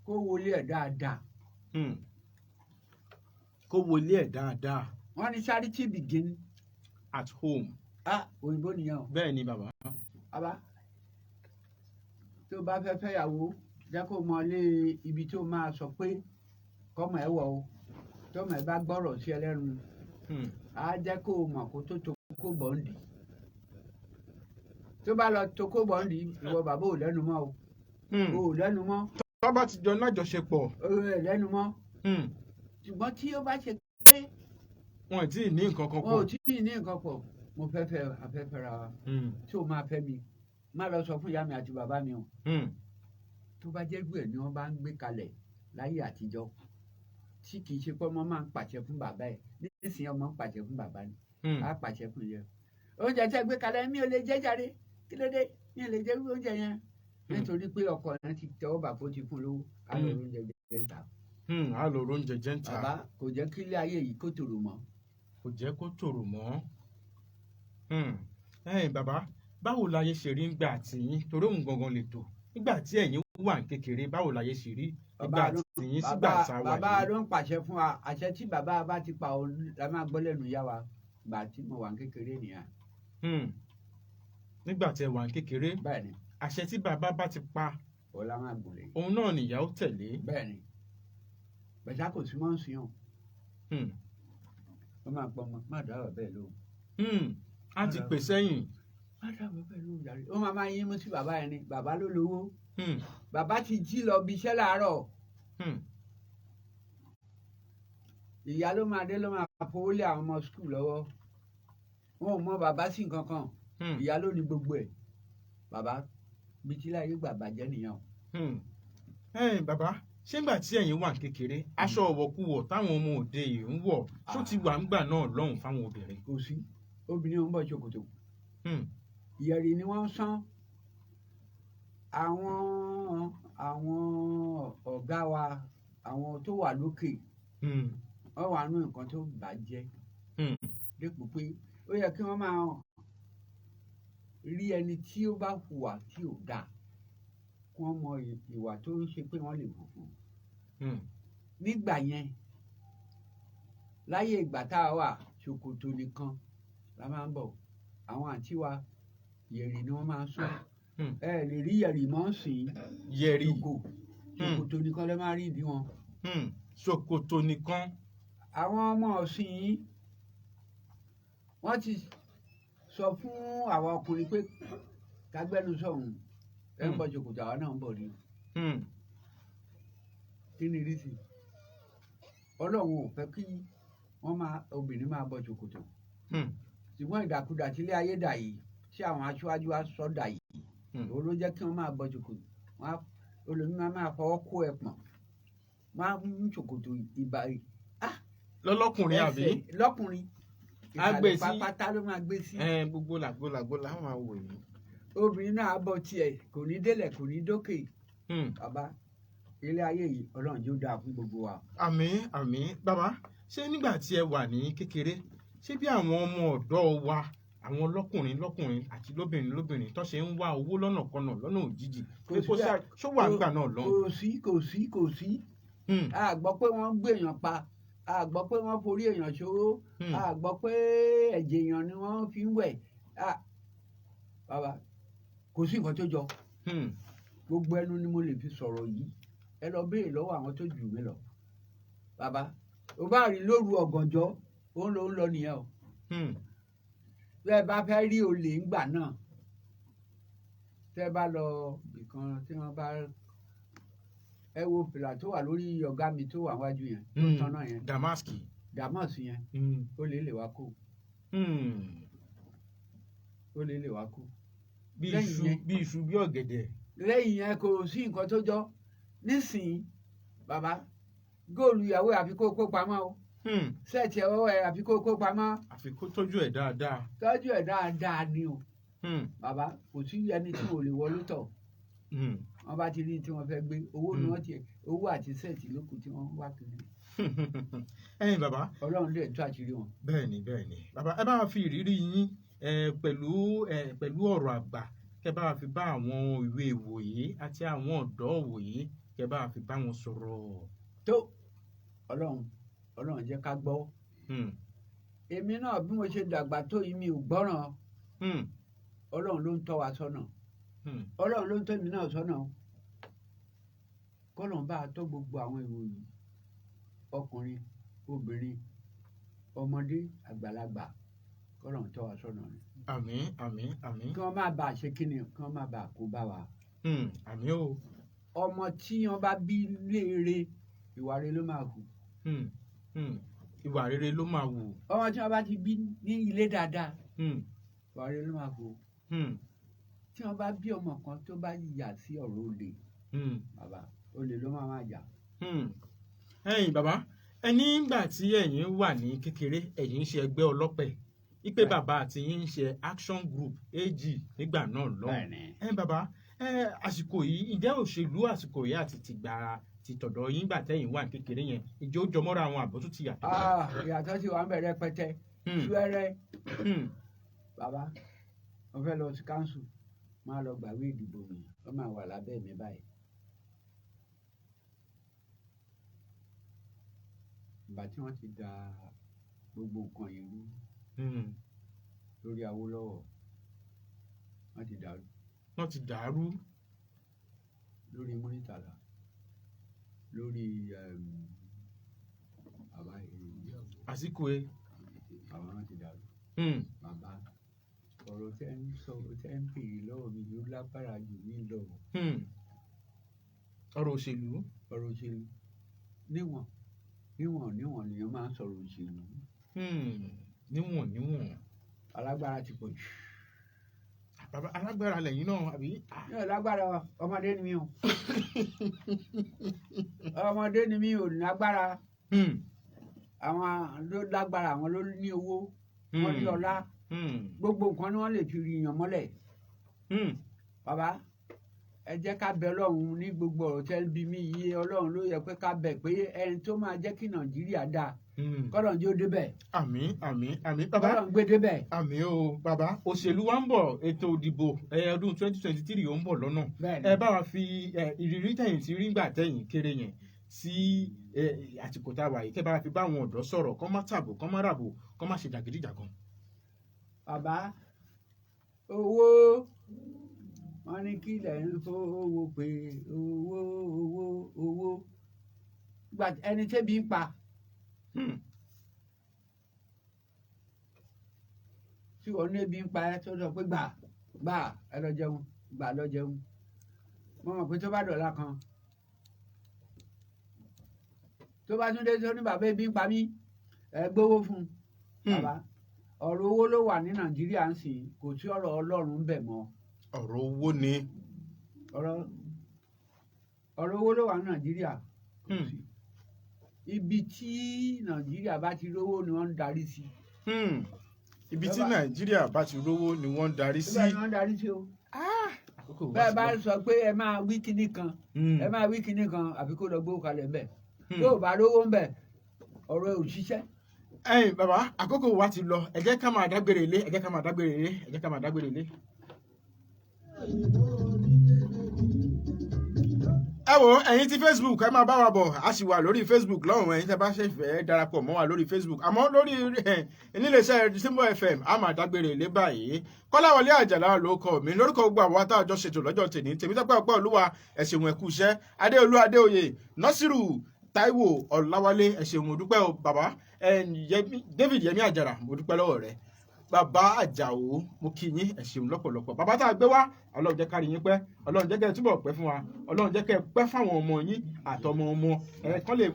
kó wọlé ẹ̀ dáadáa. kó wọlé ẹ̀ dáadáa. wọ́n ní charity begin at home. òyìnbó nìyẹn o. bẹ́ẹ̀ ni bàbá. bàbá tó bá fẹ́ fẹ́yàwó jẹ́ kó mọ ilé ibi tó máa sọ pé kọ́mọ ẹ̀ wọ̀ o tọ́mọ ẹ̀ bá gbọ́rọ̀ sí ẹlẹ́nu á jẹ́ kó mọ̀ kó tó kó bọ́ǹdì tó bá lọ tó kó bọ́ǹdì ìwọ bàbá ò lẹ́nu mọ́ o ò lẹ́nu mọ́. tó bá ti jọ lájọṣepọ̀. ò lẹ́nu mọ́ ṣùgbọ́n tí ó bá ṣe pé. wọn ò tí ì ní nǹkan kan pọ̀. wọn ò tí ì ní nǹkan pọ̀ mo fẹ́ afẹ́fẹ́ ra wa tí o máa fẹ́ mi má lọ sọ fún ìyá mi àti bàbá mi o tó bá jẹ́ gbé ẹ̀ ni wọ́n bá ń gbé kalẹ̀ láyé àtijọ́ tí kì í ṣe pé ọmọ máa ń pàṣẹ fún bàbá ẹ̀ nísìnyí ọmọ ń pàṣẹ fún bàbá ni á pàṣẹ fún ìyá oúnjẹ tẹ́ gbé kalẹ̀ mi ò lè jẹ jàre kí ló dé mi ò lè jẹ oúnjẹ yẹn nítorí pé ọkọ yẹn ti tẹ́wọ́ bà kó ti fún lówó á lọ oúnjẹ jẹ ń ta. á lọ oúnjẹ jẹ ń ta. bàbá kò jẹ́ kí ilé ayé yìí kó tòrò mọ́. kò jẹ́ kó tòrò mọ́. bàbá báwo láyé ṣe rí nígbà tí torí òun gangan lè tò nígbà tí ẹ̀yin wà ní kékeré báwo láyé ṣe rí nígbà tí yín sígbà tá a wà yìí. bàbá ló ń pàṣẹ fún wa àṣẹ tí bàbá bá ti pa òun la máa gbọ́ lẹ́nu yá wa gbà tí mo wà ní kékeré nìyẹn. nígbà tí ẹ wà ní kékeré bẹ́ẹ̀ni àṣẹ tí bàbá bá ti pa òun la máa gùn lé. òun náà nìyá ó tẹ̀lé. bẹ́ẹ̀ni bẹ̀sà kò sí mọ́ ń sìn ọ́ wọ́n máa pọ̀ má dáwọ̀ bẹ́ẹ̀ lóhùn. á ti pè sẹ́yìn. má dáwọ̀ bẹ́ẹ̀ lóhùn jàre ó máa yín mú sí bàbá yẹn ni bàbá ló lówó bàbá ti jí lọ bí iṣẹ́ láàárọ̀ ìyá ló máa dé ló máa fowó lé àwọn ọmọ skul lọ́wọ́ wọn ò mọ bàbá sí nǹkan kan ìyá ló ní gbogbo ẹ̀ bàbá bí tí láyé gbà bàjẹ́ nìyẹn o. bàbá ṣé ńgbà tí ẹ̀yin wà kékeré aṣọ ọ̀wọ̀kuwọ̀ táwọn ọmọ òde yìí ń wọ̀ tó ti wà ńgbà náà lọ́hùn fáwọn obìnrin. kò sí obìnrin ò ń bọ̀ ṣòkòtò ìyẹ̀rì ni wọ́n ń sán àwọn ọ̀gá wa àwọn tó wà lókè wọ́n wà nú nǹkan tó bàjẹ́ dépò pé ó yẹ kí wọ́n máa rí ẹni tí ó bá hùwà tí ò dáa kí wọ́n mọ ìwà tó ń ṣe pé wọ́n lè wò fún un. nígbà yẹn láyé ìgbà tá a wà ṣòkòtò nìkan la máa ń bọ̀ àwọn àǹtí wa yẹ̀rì ni wọ́n máa ń sọ ẹ lè rí yẹ̀rì mọ́ sí yẹ̀rì ṣòkòtò nìkan lè máa rí ìdí wọn. ṣòkòtò nìkan. àwọn ọmọ ọ̀sìn yìí wọ́n ti sọ fún àwọn ọkùnrin pé kágbẹ́nu sọ̀hún ẹ ń bọ̀ ṣòkòtò àwọn náà ń bọ̀ rí. kí ni rí sí ọlọ́run ò fẹ́ kí obìnrin máa bọ̀ ṣòkòtò ṣùgbọ́n ìdàkudà tí ilé ayé dà yìí tí àwọn aṣáájú wa sọ dà yìí òun ló jẹ́ kí wọ́n máa bọ̀ ṣòkòtò olómi máa fọwọ́ kó ẹ pọ̀n wọ́n á mú ṣòkòtò ìbà lọ́lọ́kùnrin àbí lọ́kùnrin ìsàlẹ̀ pátá ló máa gbé sí. gbogbo làgbólàgbó láwọn máa wò yìí. obìnrin náà bọ̀ tiẹ̀ kò ní délẹ̀ kò ní dókè. bàbá ilé ayé yìí ọlọ́run yóò dáa fún gbogbo wa. àmín àmín bàbá ṣé nígbà tí ẹ wà ní kékeré ṣé bí àwọn ọmọ ọ̀dọ́ wa àwọn lọ́kùnrin àti lóbìnrin tó ṣe ń wá owó lọ́nà kọ́nà lọ́nà òjijì pé kó ṣó wà nígbà náà lọ́hùn. kò sí a gbọ́ pé wọ́n gbé èèyàn pa a gbọ́ pé wọ́n forí èèyàn ṣòro a gbọ́ pé ẹ̀jẹ̀ èèyàn ni wọ́n fi ń wẹ̀ bàbá kò sí nǹkan tó jọ gbogbo ẹnu ni mo lè fi sọ̀rọ̀ yìí ẹ lọ béèrè lọ́wọ́ àwọn tó jù mí lọ bàbá o bá rí lóru ọ̀gànjọ́ ó ń lọ nìyẹn o bẹ́ẹ̀ bá fẹ́ rí olè ńgbà náà tẹ́ bá lọ nìkan tí wọ́n bá ẹ wo fìlà tó wà lórí ọ̀gá mi tó wà wájú yẹn tó tanná yẹn damask yẹn ó lè wá kó bí iṣu bí ọ̀gẹ̀dẹ̀. lẹ́yìn yẹn kò sí nǹkan tó jọ nísìnyí bàbá góòlù ìyàwó àfi kó kó pamọ́ o sẹ́ẹ̀tì ọwọ́ ẹ̀ àfi kó kó pamọ́. àfi kó tọ́jú ẹ̀ dáadáa. tọ́jú ẹ̀ dáadáa ni o bàbá kò sí ẹni tí ò lè wọlé tọ̀ wọ́n bá ti rí tí wọ́n fẹ́ gbé owó ni wọ́n ti owó àti sẹ́ẹ̀tì lókun tí wọ́n wá kiri. ẹ̀yin bàbá. ọlọ́run lè tú àṣírí wọn. bẹ́ẹ̀ni bàbá ẹ bá wa fi ìrírí yín pẹ̀lú ọ̀rọ̀ àgbà kẹ́ bá wa fi bá àwọn ìwé ìwòye àti àwọn ọ̀dọ́ òwòye kẹ́ bá wa fi bá wọn sọ̀rọ̀. tó ọlọ́run jẹ́ ká gbọ́ èmi náà bí mo ṣe dàgbà tó yìí mi ò gbọ́ràn ọlọ́run ló ń tọ́ wa sọ́nà ọlọ́run ló ń tọ́ mi náà sọ́nà kọ́lọ́n bá a tọ́ gbogbo àwọn ìròyìn ọkùnrin obìnrin ọmọdé àgbàlagbà kọ́lọ́n tọ́ wa sọ́nà ni. àmín. kí wọ́n má bàa ṣe kíni kí wọ́n má bàa kó bá wa. àmín o. ọmọ tí wọ́n bá bí léèrè ìwà rere ló máa hù. ìwà rere ló máa hù. ọmọ tí wọ́n bá ti bí ní ilé dáadáa ìwà rere ló máa hù. tí wọ́n bá bí ọmọ kan tó bá yà sí ọ̀rọ̀ olè bàbá olè ló máa jà. ẹ̀yin bàbá ẹni ìgbà tí ẹ̀yin wà ní kékeré ẹ̀yin ń ṣe ẹgbẹ́ ọlọ́pẹ̀ ipe bàbá àti yín ń ṣe action group AG nígbà náà lọ́hùn. bàbá àsìkò yìí ǹjẹ́ òṣèlú àsìkò yìí àti ti tọ̀dọ̀ yín gbà tẹ́yìn wà ní kékeré yẹn ìjọ ó jọmọ́ra àwọn àbọ̀ tó ti yàtọ̀. ìyàtọ̀ sì wà ń bẹ̀rẹ̀ pẹ́tẹ́ ṣúẹ́rẹ́ bàbá mo fẹ́ lọ sí káńsù máa lọ gbàwé ìdìbò mi wọ́n máa wà lábẹ́ mi báyìí. ìgbà tí wọ́n ti da gbogbo nǹkan yìí rú lórí Awólọ́wọ̀ wọ́n ti dàrú lórí Múrítàlá lórí bàbá àsìkò ẹ àwọn náà ti dàrú. bàbá ọ̀rọ̀ tẹ́ ń sọ tẹ́ ń pèrè lọ́wọ́ mi ló lágbára jù mí lọ. ọ̀rọ̀ òṣèlú níwọ̀n nìyẹn máa ń sọ̀rọ̀ òṣèlú. níwọ̀n. alágbára ti pọ̀ jù. bàbá alágbára lẹ́yìn náà àbí. yóò lágbára ọmọdé ni mí o. ọmọdé ni mí ò ní agbára. àwọn ló lágbára àwọn ló ní owó wọ́n ní ọlá gbogbo nǹkan ni wọ́n lè fi yàn mọ́lẹ̀. bàbá ẹ jẹ́ ká bẹ Ọlọ́run ní gbogbo ọ̀rọ̀ tẹ́ bí mi yé Ọlọ́run ló yẹ pé ká bẹ̀ pé ẹni tó máa jẹ́ kí Nàìjíríà dáa kọ́lọ́n jẹ́ ó débẹ̀. àmín bàbá kọ́lọ́n gbé débẹ̀. àmín o bàbá òṣèlú wa ń bọ̀ ètò ìdìbò ọdún 2023 ó ń bọ̀ lọ́nà ẹ bá wa fi ìrírí tẹ̀yìn tí rí gbà tẹ̀yìn kéré yẹn sí àsìkò tá a wà yìí kẹ́ bá wa fi bá àwọn ọ̀dọ́ sọ̀rọ̀ kọ́ má tàbò kọ́ má ràbò kọ́ má ṣe jàgídíjàgan. bàbá owó wọn ní kí ilẹ̀ ń fowó pé owó gbà ẹni tẹ́bi ń pa. tí wọ́n ní ebi ń pa ẹ́ tó sọ pé gbà ẹ lọ jẹun gbà lọ jẹun mo mọ̀ pé tó bá dọ̀la kan tó bá tún dé tó ní bàbá ebi ń pa mí ẹ gbówó fún un bàbá ọ̀rọ̀ owó ló wà ní Nàìjíríà ń sìn kò sí ọ̀rọ̀ Ọlọ́run ń bẹ̀ mọ́. ọ̀rọ̀ owó ni. ọ̀rọ̀ owó ló wà ní Nàìjíríà kò sí ibi tí Nàìjíríà bá ti rówó ni wọ́n ń darí sí. ibi tí Nàìjíríà bá ti rówó ni wọ́n ń darí sí. bẹ́ẹ̀ ni wọ́n ń darí sí o. bẹ́ẹ̀ bá sọ pé ẹ máa wí kinní kan àfi kó lọ gbówó kalẹ̀ ńbẹ̀ tó o bá rówó ńbẹ̀ ọ̀rọ̀ ẹ̀ ò ṣiṣẹ́. ẹ̀yin bàbá àkókò wa ti lọ ẹ jẹ́ ká máa dágbére ilé ẹ wo ẹ̀yin tí Facebook ẹ máa bá wa bọ̀ a sì wà lórí Facebook lọ́hùn ẹ̀yin tẹ́ bá ṣe fẹ́ darapọ̀ mọ́ wa lórí Facebook àmọ́ lórí níléeṣẹ́ Timbol FM a máa dágbére ilé báyìí Kọ́láwọlé Àjàlá ló kọ mi lórúkọ gbogbo àwọn tá a jọ ṣètò lọ́jọ́ tèmi Tèmítọ́pẹ́ ọpẹ́ olúwa ẹ ṣeun ẹ kú iṣẹ́ Adéolú Adéoyè Nasiru Táíwò Ọláwálé ẹ ṣeun mo dúpẹ́ o bàbá David Yẹmí Àjàrà mo dúpẹ́ lọ́wọ́ rẹ bàbá Àjàó mo kí yín ẹ ṣeun lọ́pọ̀lọpọ̀ bàbá tá a gbé wá Ọlọ́run jẹ́ ká rí yín pẹ́ Ọlọ́run jẹ́ kẹ́ ẹ túbọ̀ pẹ́ fún wa Ọlọ́run jẹ́ kẹ́ ẹ pẹ́ fáwọn ọmọ yín àtọmọ ọmọ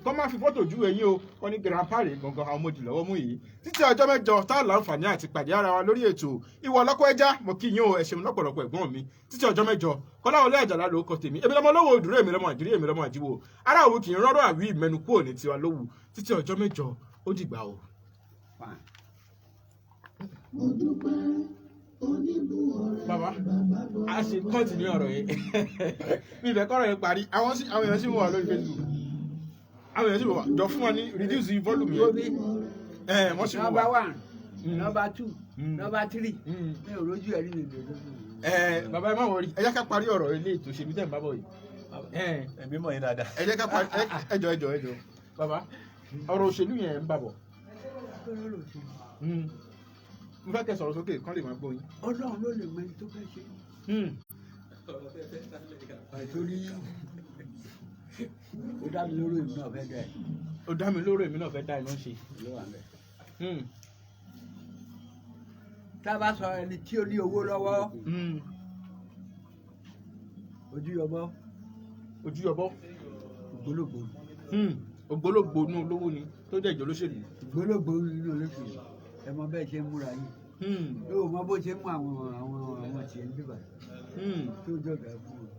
kọ́ máa fi fọ́tò ju eyín o kọ́ ní grandpa rè gangan àwọn ọmọdé lọ́wọ́ mú yìí títí ọjọ́ mẹ́jọ tá a láǹfààní àti pàdé ara wa lórí ètò ìwọ ọlọ́kọ̀ ẹja mo kí yín o ẹ ṣeun lọ́pọ̀lọpọ̀ ẹ̀gbọ́n mi títí ọjọ́ mẹ́jọ Kọ́láwọlé Àjàlá ló kọ tèmi èmi lọ́mọ lówó òdúró èmi lọ́mọ àjírí èmi lọ́mọ àjíwò ara òwú kì í rọ́rọ́ àwí ìmẹ́nu kúrò ní tiwa lówù títí ọjọ́ mẹ́jọ ó dìgbà o. Bàbá a ṣe kọ́ntínú ọ̀rọ̀ yìí mi ìfẹ́ kọ́rọ̀ yẹn parí àwọn èèyàn sì wà lórí Facebook àwọn èèyàn sì wà jọ fún wa ní reduce the volume yẹn wọ́n sì wà. Number 1 number 2 number 3 mi ò rójú ẹ̀rí mi lòdò. Bàbá ẹ má wọrí ẹ jẹ́ ká parí ọ̀rọ̀ ilé ètò ìṣèlú tẹ̀ ń bá bọ̀ yìí. ẹ̀mí mọ̀ yín dáadáa. ẹ jẹ́ ká parí ẹjọ́ bàbá ọ̀rọ̀ òṣèlú yẹn ń bà bọ̀. Mo fẹ́ kẹ́ sọ̀rọ̀ sókè kán lè máa gbọ́ yín. Ọlọ́run ló lè mọ ẹni tó fẹ́ ṣe. Torí ó dá mi lóró èmi náà fẹ́ dá ẹ̀. Ó dá mi lóró èmi náà fẹ́ dá iná ṣe. Ló wà bẹ́ẹ̀. Tá a bá sọ ẹni tí ó ní owó lọ́wọ́ ojúyọbọ ògbólógbò ògbólógbò inú olówó ni tó jẹ́ ìjọ olóṣèlú. ògbólógbò inú olóṣèlú ẹ mọ bẹ́ẹ̀ ṣe ń múra yìí yóò mọ bó ṣe ń mú àwọn tiẹ̀ ń bíbà tó jọ̀gá fún wọn.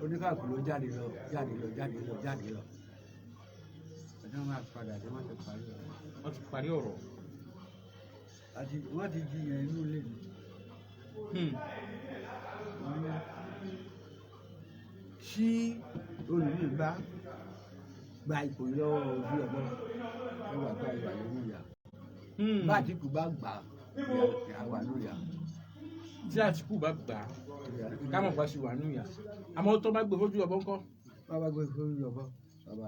Oníkàkú ló jáde lọ ọjọ́ máa padà dé wọ́n ti parí ọ̀rọ̀. Wọ́n ti parí ọ̀rọ̀. Wọ́n ti jiyàn inú ilé mi. Tí olùdíje bá gba ipò lọ́wọ́ ojú ọgbọ́n ló wà gba ìwà lórí ìyá. Bá Àtíkù bá gbà á wà lórí ìyá. Tí Àtíkù bá gbà á kámọ̀ pa sí wà nù yà àmọ́ tó bá gbé fojú ọbọ̀ ńkọ́. Wọ́n bá gbé fojú ọbọ̀ bàbá.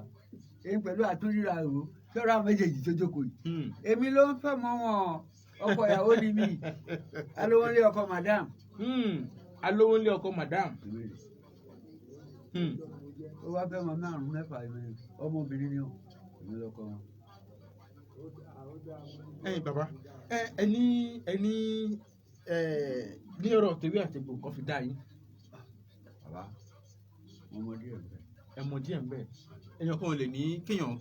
Èyí pẹ̀lú àtúndìrà ìwò sọ́ra méjèèjì tó jókòó yìí. Èmi ló ń fẹ́ mọ́ wọn ọkọ ìyàwó ni mí alówólé ọkọ madam. Alówólé ọkọ madam. Ó wá fẹ́ mọ márùn-ún mẹ́fà ọmọbìnrin ni ó èmi lọ́kọ wọn. Ẹ̀yin bàbá ẹni ní ọ̀rọ̀ tèwé àtẹ̀gbò kan fi dá yín. Bàbá ọmọdé ẹ̀ bẹ́ẹ̀. Ẹmọ díẹ̀ ń bẹ̀ èèyàn kan lè ní kéèyàn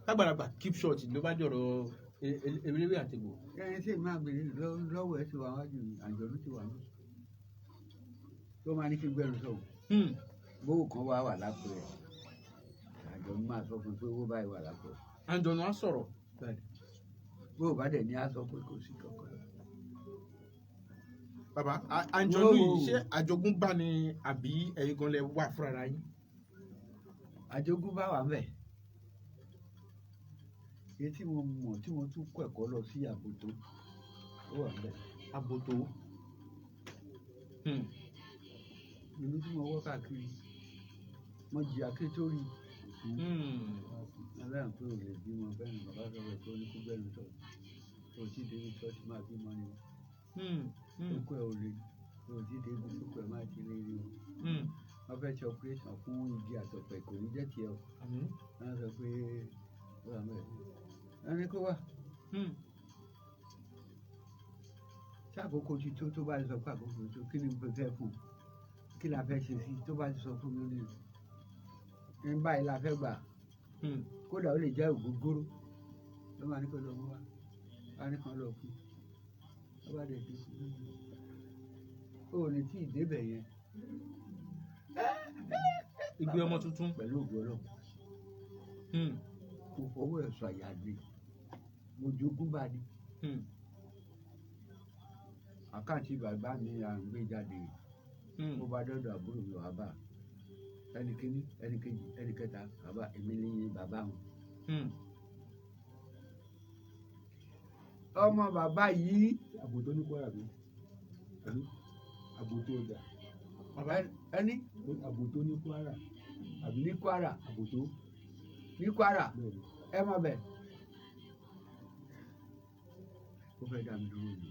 kágbàlagbà keep short ló bá dọ̀rọ̀ ewéléwé àtẹ̀gbò. Ẹni tí màá bèrè lọ́wọ́ ẹ̀ ti wà wájú àjọ̀lú ti wà ní. Tó máa ní kí gbẹ́rù sọ̀rọ̀. Bówó kan wà lápò ẹ̀ àjọ̀lú máa sọ fún pé owó báyìí wà lápò ẹ̀. Àjọ̀nù á sọ̀rọ̀. Bówó bá dẹ̀ ní á sọ pé kò sí kankan. Bàbá àjọ̀nù yìí ṣé àjogúnbá ni àbí ẹ̀yin gan lẹ wà fúnra yín. Àjogúnbá wà ńbẹ̀. Èyí tí mo mọ̀ tí mo tún kọ́ ẹ̀kọ́ lọ sí àbòtó ó wà ńbẹ̀. Àbòtó. Ìlú tí mo wọ́ káàkiri mo jìyà kí tó rí. Ẹlẹ́yìn tó lè bímọ bẹ́ẹ̀ ni bàbá sọ̀rọ̀ tó ní kú bẹ́ẹ̀ ló sọ̀rọ̀ tó ti dé ibi tó ti máa bímọ ni kókó ẹ̀ ò lè tó ti dé ibi kókó ẹ̀ máa ti lè rí o. Wọ́n fẹ́ ṣe operation fún igi àtọ̀pẹ̀ kò ní jẹ́ tiẹ̀ o. Wọ́n sọ pé ó wà mẹ́rin ẹni kó wà. Tí àkókò ti tó bá sọ pé àkókò tó kí ni mo fẹ́ fún kí la fẹ́ ṣe sí tó bá ti sọ fún mi ní báyìí la fẹ́ gbà. Kódà ó lè jẹ́ ògógóró ló máa ní kó lọ mú wa wá ní kan lọ fún wọ́n bá dẹ̀ dé ó ní tí ìdébẹ̀ yẹn. Ìgbé ọmọ tuntun pẹ̀lú ògo Ọlọ́run kò fọwọ́ ẹ̀ sọ àyà gbé mo jogún bá ní. Àkáǹtì bàbá mi à ń gbé jáde mo bá dọ́dọ̀ àbúrò mi wà bá ẹni kíní ẹni kejì ẹni kẹta bàbá èmi ní bàbá wọn. ọmọ bàbá yìí àbò tó ní Kwara bí ẹni àbò tó dà ẹni àbò tó ní Kwara àbí ní Kwara àbò tó ní Kwara bẹ́ẹ̀ ni. ẹ mọ̀ bẹ́ẹ̀ ó fẹ́ dà mí lórí mi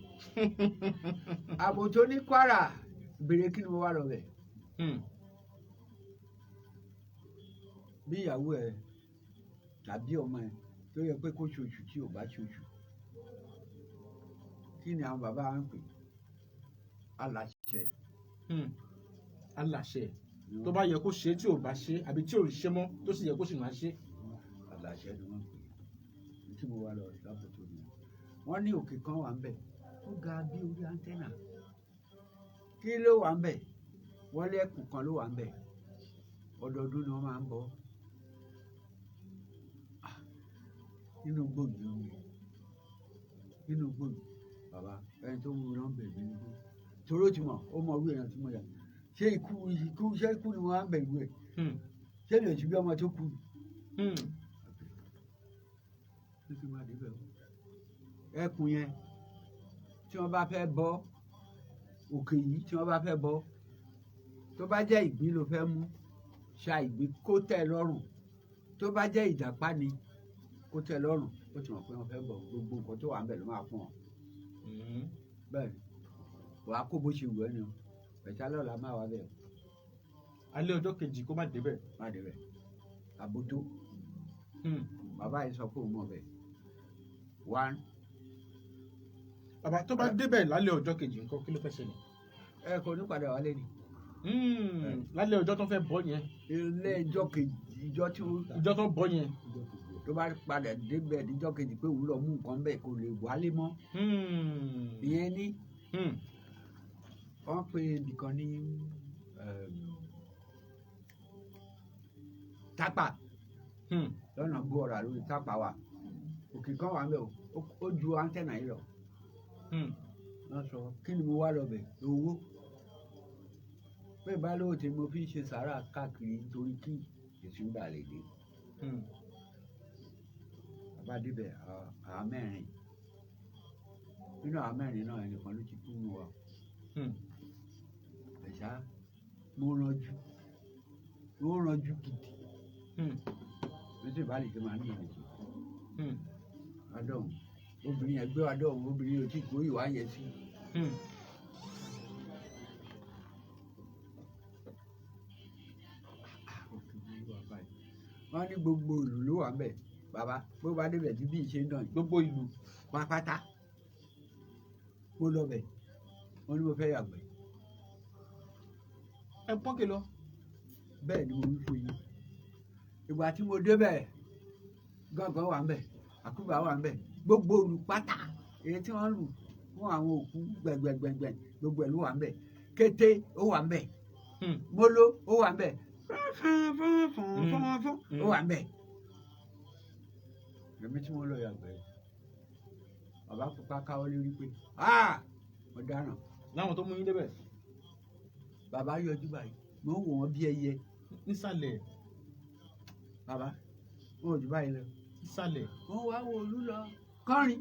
àbò tó ní Kwara béèrè kí ni mo wá lọ bẹ̀ bí ìyàwó ẹ tàbí ọmọ ẹ tó yẹ pé kó ṣoṣù tí ò bá ṣoṣù kí ni àwọn bàbá wa ń pè aláṣẹ aláṣẹ tó bá yẹ kó ṣe tí ò bá ṣe àbí tí ò ṣe mọ́ tó sì yẹ kó sì máa ṣe. aláṣẹ ni wọ́n pè é tí mo wá lọ lápò tó ní wọ́n ní òkè kan wà ń bẹ̀ ó ga bí orí áńtẹ́nà kí ló wà ń bẹ̀ wọ́n lẹ́kùn kan ló wà ń bẹ̀ ọdọọdún ni wọ́n máa ń bọ̀ nínú gbòòdì nínú gbòòdì bàbá ẹni tó wù náà bẹ̀rẹ̀ nínú gbòòdì torí ó ti mọ̀ ó mọ orí èèyàn tí mo yà ṣé ikú ni wọ́n á bẹ̀rù ẹ̀ ṣé mi ò ti bí ọmọ tó kú títí máa dé bẹ̀rù ẹkùn yẹn tí wọ́n bá fẹ́ bọ́ òkè yìí tí wọ́n bá fẹ́ bọ́ tó bá jẹ́ ìgbín ló fẹ́ mú ṣa ìgbín kó tẹ́ lọ́rùn tó bá jẹ́ ìjàpá ni kó tẹ́ lọ́rùn ó ti mọ̀ pé wọ́n fẹ́ bọ̀ gbogbo nǹkan tó wà ń bẹ̀ ló máa fún ọ bẹ́ẹ̀ wàá kó bó ṣe wù ẹ́ ni o pẹ̀tà lọ́la máa wà bẹ́ẹ̀ alẹ́ ọjọ́ kejì kó má débẹ̀. má débẹ̀ àbótó bàbá yìí sọ pé òun mọ̀ bẹ́ẹ̀ one. bàbá tó bá débẹ̀ lálẹ́ ọjọ́ kejì nǹkan kí ló fẹ́ ṣẹlẹ̀. ẹ kò ní padà wálé ni. lálẹ́ ọjọ́ tó fẹ́ bọ́ yẹn. ilé ìjọ kejì ìjọ tó bọ́ yẹn. tó bá padà débẹ̀ níjọ́ kejì pé òun lọ mú nǹkan bẹ́ẹ̀ kò lè wálé mọ́. ìyẹn ní wọ́n pe nìkan ní tápà lọ́nà gbọ́ọ̀rà lórí tápà wa òkè kan wà ń bẹ̀ ó ju áńtẹ́nà yìí lọ. wọ́n sọ kí ni mo wá lọ bẹ̀ owó pé ìbálòwò tí mo fi ń ṣe sàárà káàkiri nítorí kí èsì ń bà lè dé. bàbá débẹ̀ àwọn mẹ́rin nínú àwọn mẹ́rin náà ẹnìkan ló ti kú nù wa. ẹ̀ṣá mo ranjú gidi lóṣù ìbálẹ̀ tó máa ń yẹn nìyí. adọ́hùn obìnrin ẹgbẹ́ adọ́hùn obìnrin yóò tí kò ìwà yẹn sí. wọ́n ní gbogbo ìlú ló wà ń bẹ̀ bàbá bó bá débẹ̀ tí bí ìṣe ń dàn gbogbo ìlú pápátá mo lọ bẹ̀ wọ́n ní mo fẹ́ yàgbẹ́. ẹ pọ́nkì lọ. bẹ́ẹ̀ ni mo wí fún yín ìgbà tí mo débẹ̀ gángan wà ń bẹ̀ àkúbà wà ń bẹ̀ gbogbo olùpátá èyí tí wọ́n lù fún àwọn òkú gbẹ̀gbẹ̀gbẹ̀gbẹ̀ gbogbo ẹ̀ ló wà ń bẹ̀ kété ó wà ń bẹ̀ móló ó wà ń bẹ̀ ó wà ń bẹ̀. èmi tí mo lọ yàgbẹ́ bàbá pupa káwọ́ lórí pé mo dáràn. láwọn tó mú yín débẹ̀. bàbá yọjú báyìí mo ń wò wọ́n bí ẹyẹ. nísàlẹ̀. bàbá wọn ò jù báyìí lọ. nísàlẹ̀. wọ́n wá wo olú lọ kọrin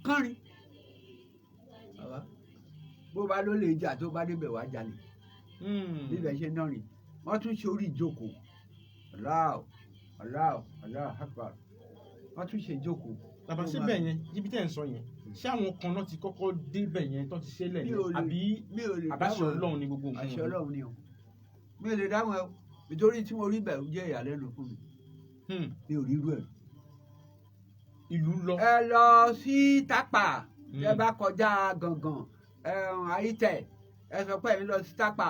kọrin. bàbá bó bá ló lè jà tó bá débẹ̀ wá jalè. bíbẹ̀ ṣe náà rìn wọ́n tún ṣe orí ìjókòó Allahu Akbar wọ́n tún ṣe ìjókòó. bàbá síbẹ̀ yẹn ibi tẹ́ ẹ̀ ń sọ yẹn ṣé àwọn kan náà ti kọ́kọ́ débẹ̀ yẹn tó ti ṣe lẹ̀ yẹn àbí àbáṣe ọlọ́run ni gbogbo nǹkan. àṣẹ ọlọ́run ni o mi ò lè dáhùn ẹ nítorí tí mo rí bẹ̀ jẹ́ ìyàlẹ́nu fún mi mi ò rí irú ẹ̀. ìlú lọ. ẹ lọ sí tápà ẹ bá kọjá gangan àyítẹ̀ ẹ sọ pé ẹ lọ sí tápà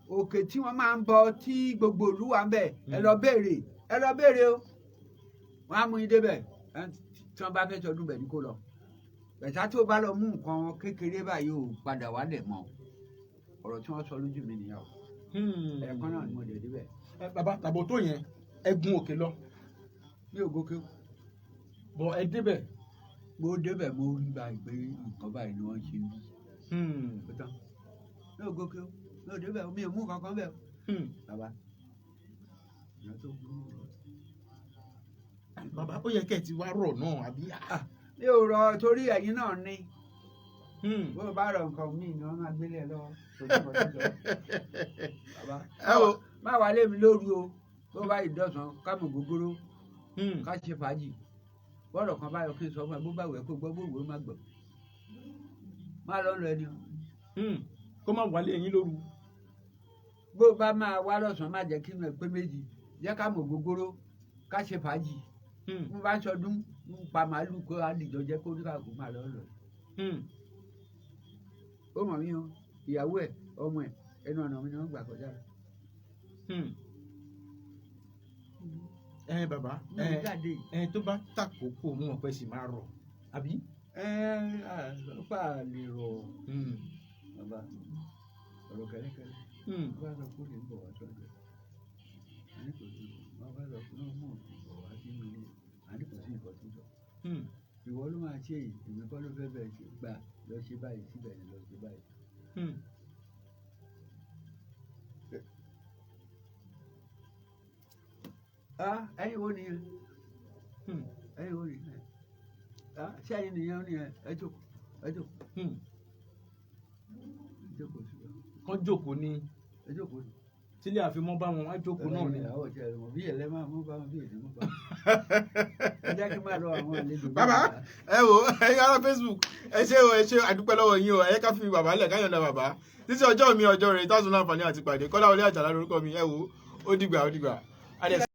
òkè tí wọ́n máa ń bọ tí gbogbo ìlú wà ń bẹ̀ ẹ lọ béèrè o wọ́n á mú yín débẹ̀ tí wọ́n bá fẹ́ sọdún bẹ̀ ní kó lọ bẹ̀tà tó bá lọ mú nǹkan kékeré báyìí ò padà wálẹ̀ mọ́ ọ̀rọ̀ tí wọ́n sọ lójú mi nìyẹn o ẹ̀ẹ̀kan náà ni mo dẹ̀ débẹ̀. bàbá tàbó tó yẹn ẹ gun òkè lọ. mi ò gòkè. bọ̀ ẹ débẹ̀. mo débẹ̀ mo rí báyìí pé nǹkan báyìí ni wọ́n ṣe ń bí. mi ò gòkè o mi ò débẹ̀ mi ò mú kankan bẹ̀ o. bàbá ìyá tó burú rọ. bàbá ó yẹ kẹ́ ẹ ti wá rọ̀ náà àbí. mi ò rọ torí ẹ̀yin náà ní bó o bá rọ nǹkan míì ni wọ́n máa gbélé ẹ lọ́wọ́ bàbá má wà lé mi lóru o bó bá ìdọ̀sán ká mọ̀ gbogbooro ká ṣe fàájì bọ́ọ̀rọ̀ kan báyọ̀ kí n sọ fún ẹ bó bá wẹ̀ kó gbọ́ bó wò ó má gbọ́ má lọ lọ ẹni o. kó má wálé ẹ̀yin lóru. bó bá máa wá lọ́sàn-án má jẹ́ kí n pé méjì jẹ́ ká mọ̀ gbogbooro ká ṣe fàájì mo bá ṣọdún mo pa màálù kó àdìjọ jẹ́ kó nígbà kó má lọ lọ. ó mọ̀ mí o ìyàwó ẹ̀ ọmọ ẹ̀ ẹnu ọ̀nà mi ni wọ́n gbà kọjá lọ. Bàbá tó bá tàkókò mú ọ̀pẹ sì máa rọ̀ àbí. ọ̀pá lè rọ̀ bàbá ọ̀rọ̀ kẹ́lẹ́kẹ́lẹ́ bá lọ kó lè bọ̀ wá sọ́dọ̀ àní kò sí wọ́n bá lọ fún ọmọ bọ̀ wá sínú ilé àní kò sí nǹkan tó jọ. ìwọ ló máa ṣe ìwé kọ́ ló fẹ́ bẹ̀rẹ̀ ṣe gbà lọ ṣe báyìí síbẹ̀ ni lọ ṣe báyìí. ẹ̀yin wo nìyẹn ẹ̀yin wo nìyẹn ṣé ẹ̀yin nìyẹn nìyẹn ẹ jókòó ẹ jókòó jókòó síbẹ̀. kán jókòó ní ẹ jókòó ní. tílé àfimọ́ bá wọn á jókòó náà ni. àwọn ọ̀jẹ̀ rẹ̀ mọ̀ bí ẹ̀lẹ́ máa mú bá wọn bí èdè mú bá wọn. ẹ jẹ́ kí n máa lọ àwọn àlejò. bàbá ẹ wo ẹ̀yin ará Facebook ẹ ṣé o ẹ ṣé àdúpẹ́ lọ́wọ́ yín o ẹ ká fi bàbá lẹ̀ káyọ̀dá bàbá títí ọjọ́ mi ọjọ́ rẹ̀ táwọn láǹfààní àti pàdé Kọ́láwọlé Àjàlá lórúkọ mi ẹ wo ó dìgbà.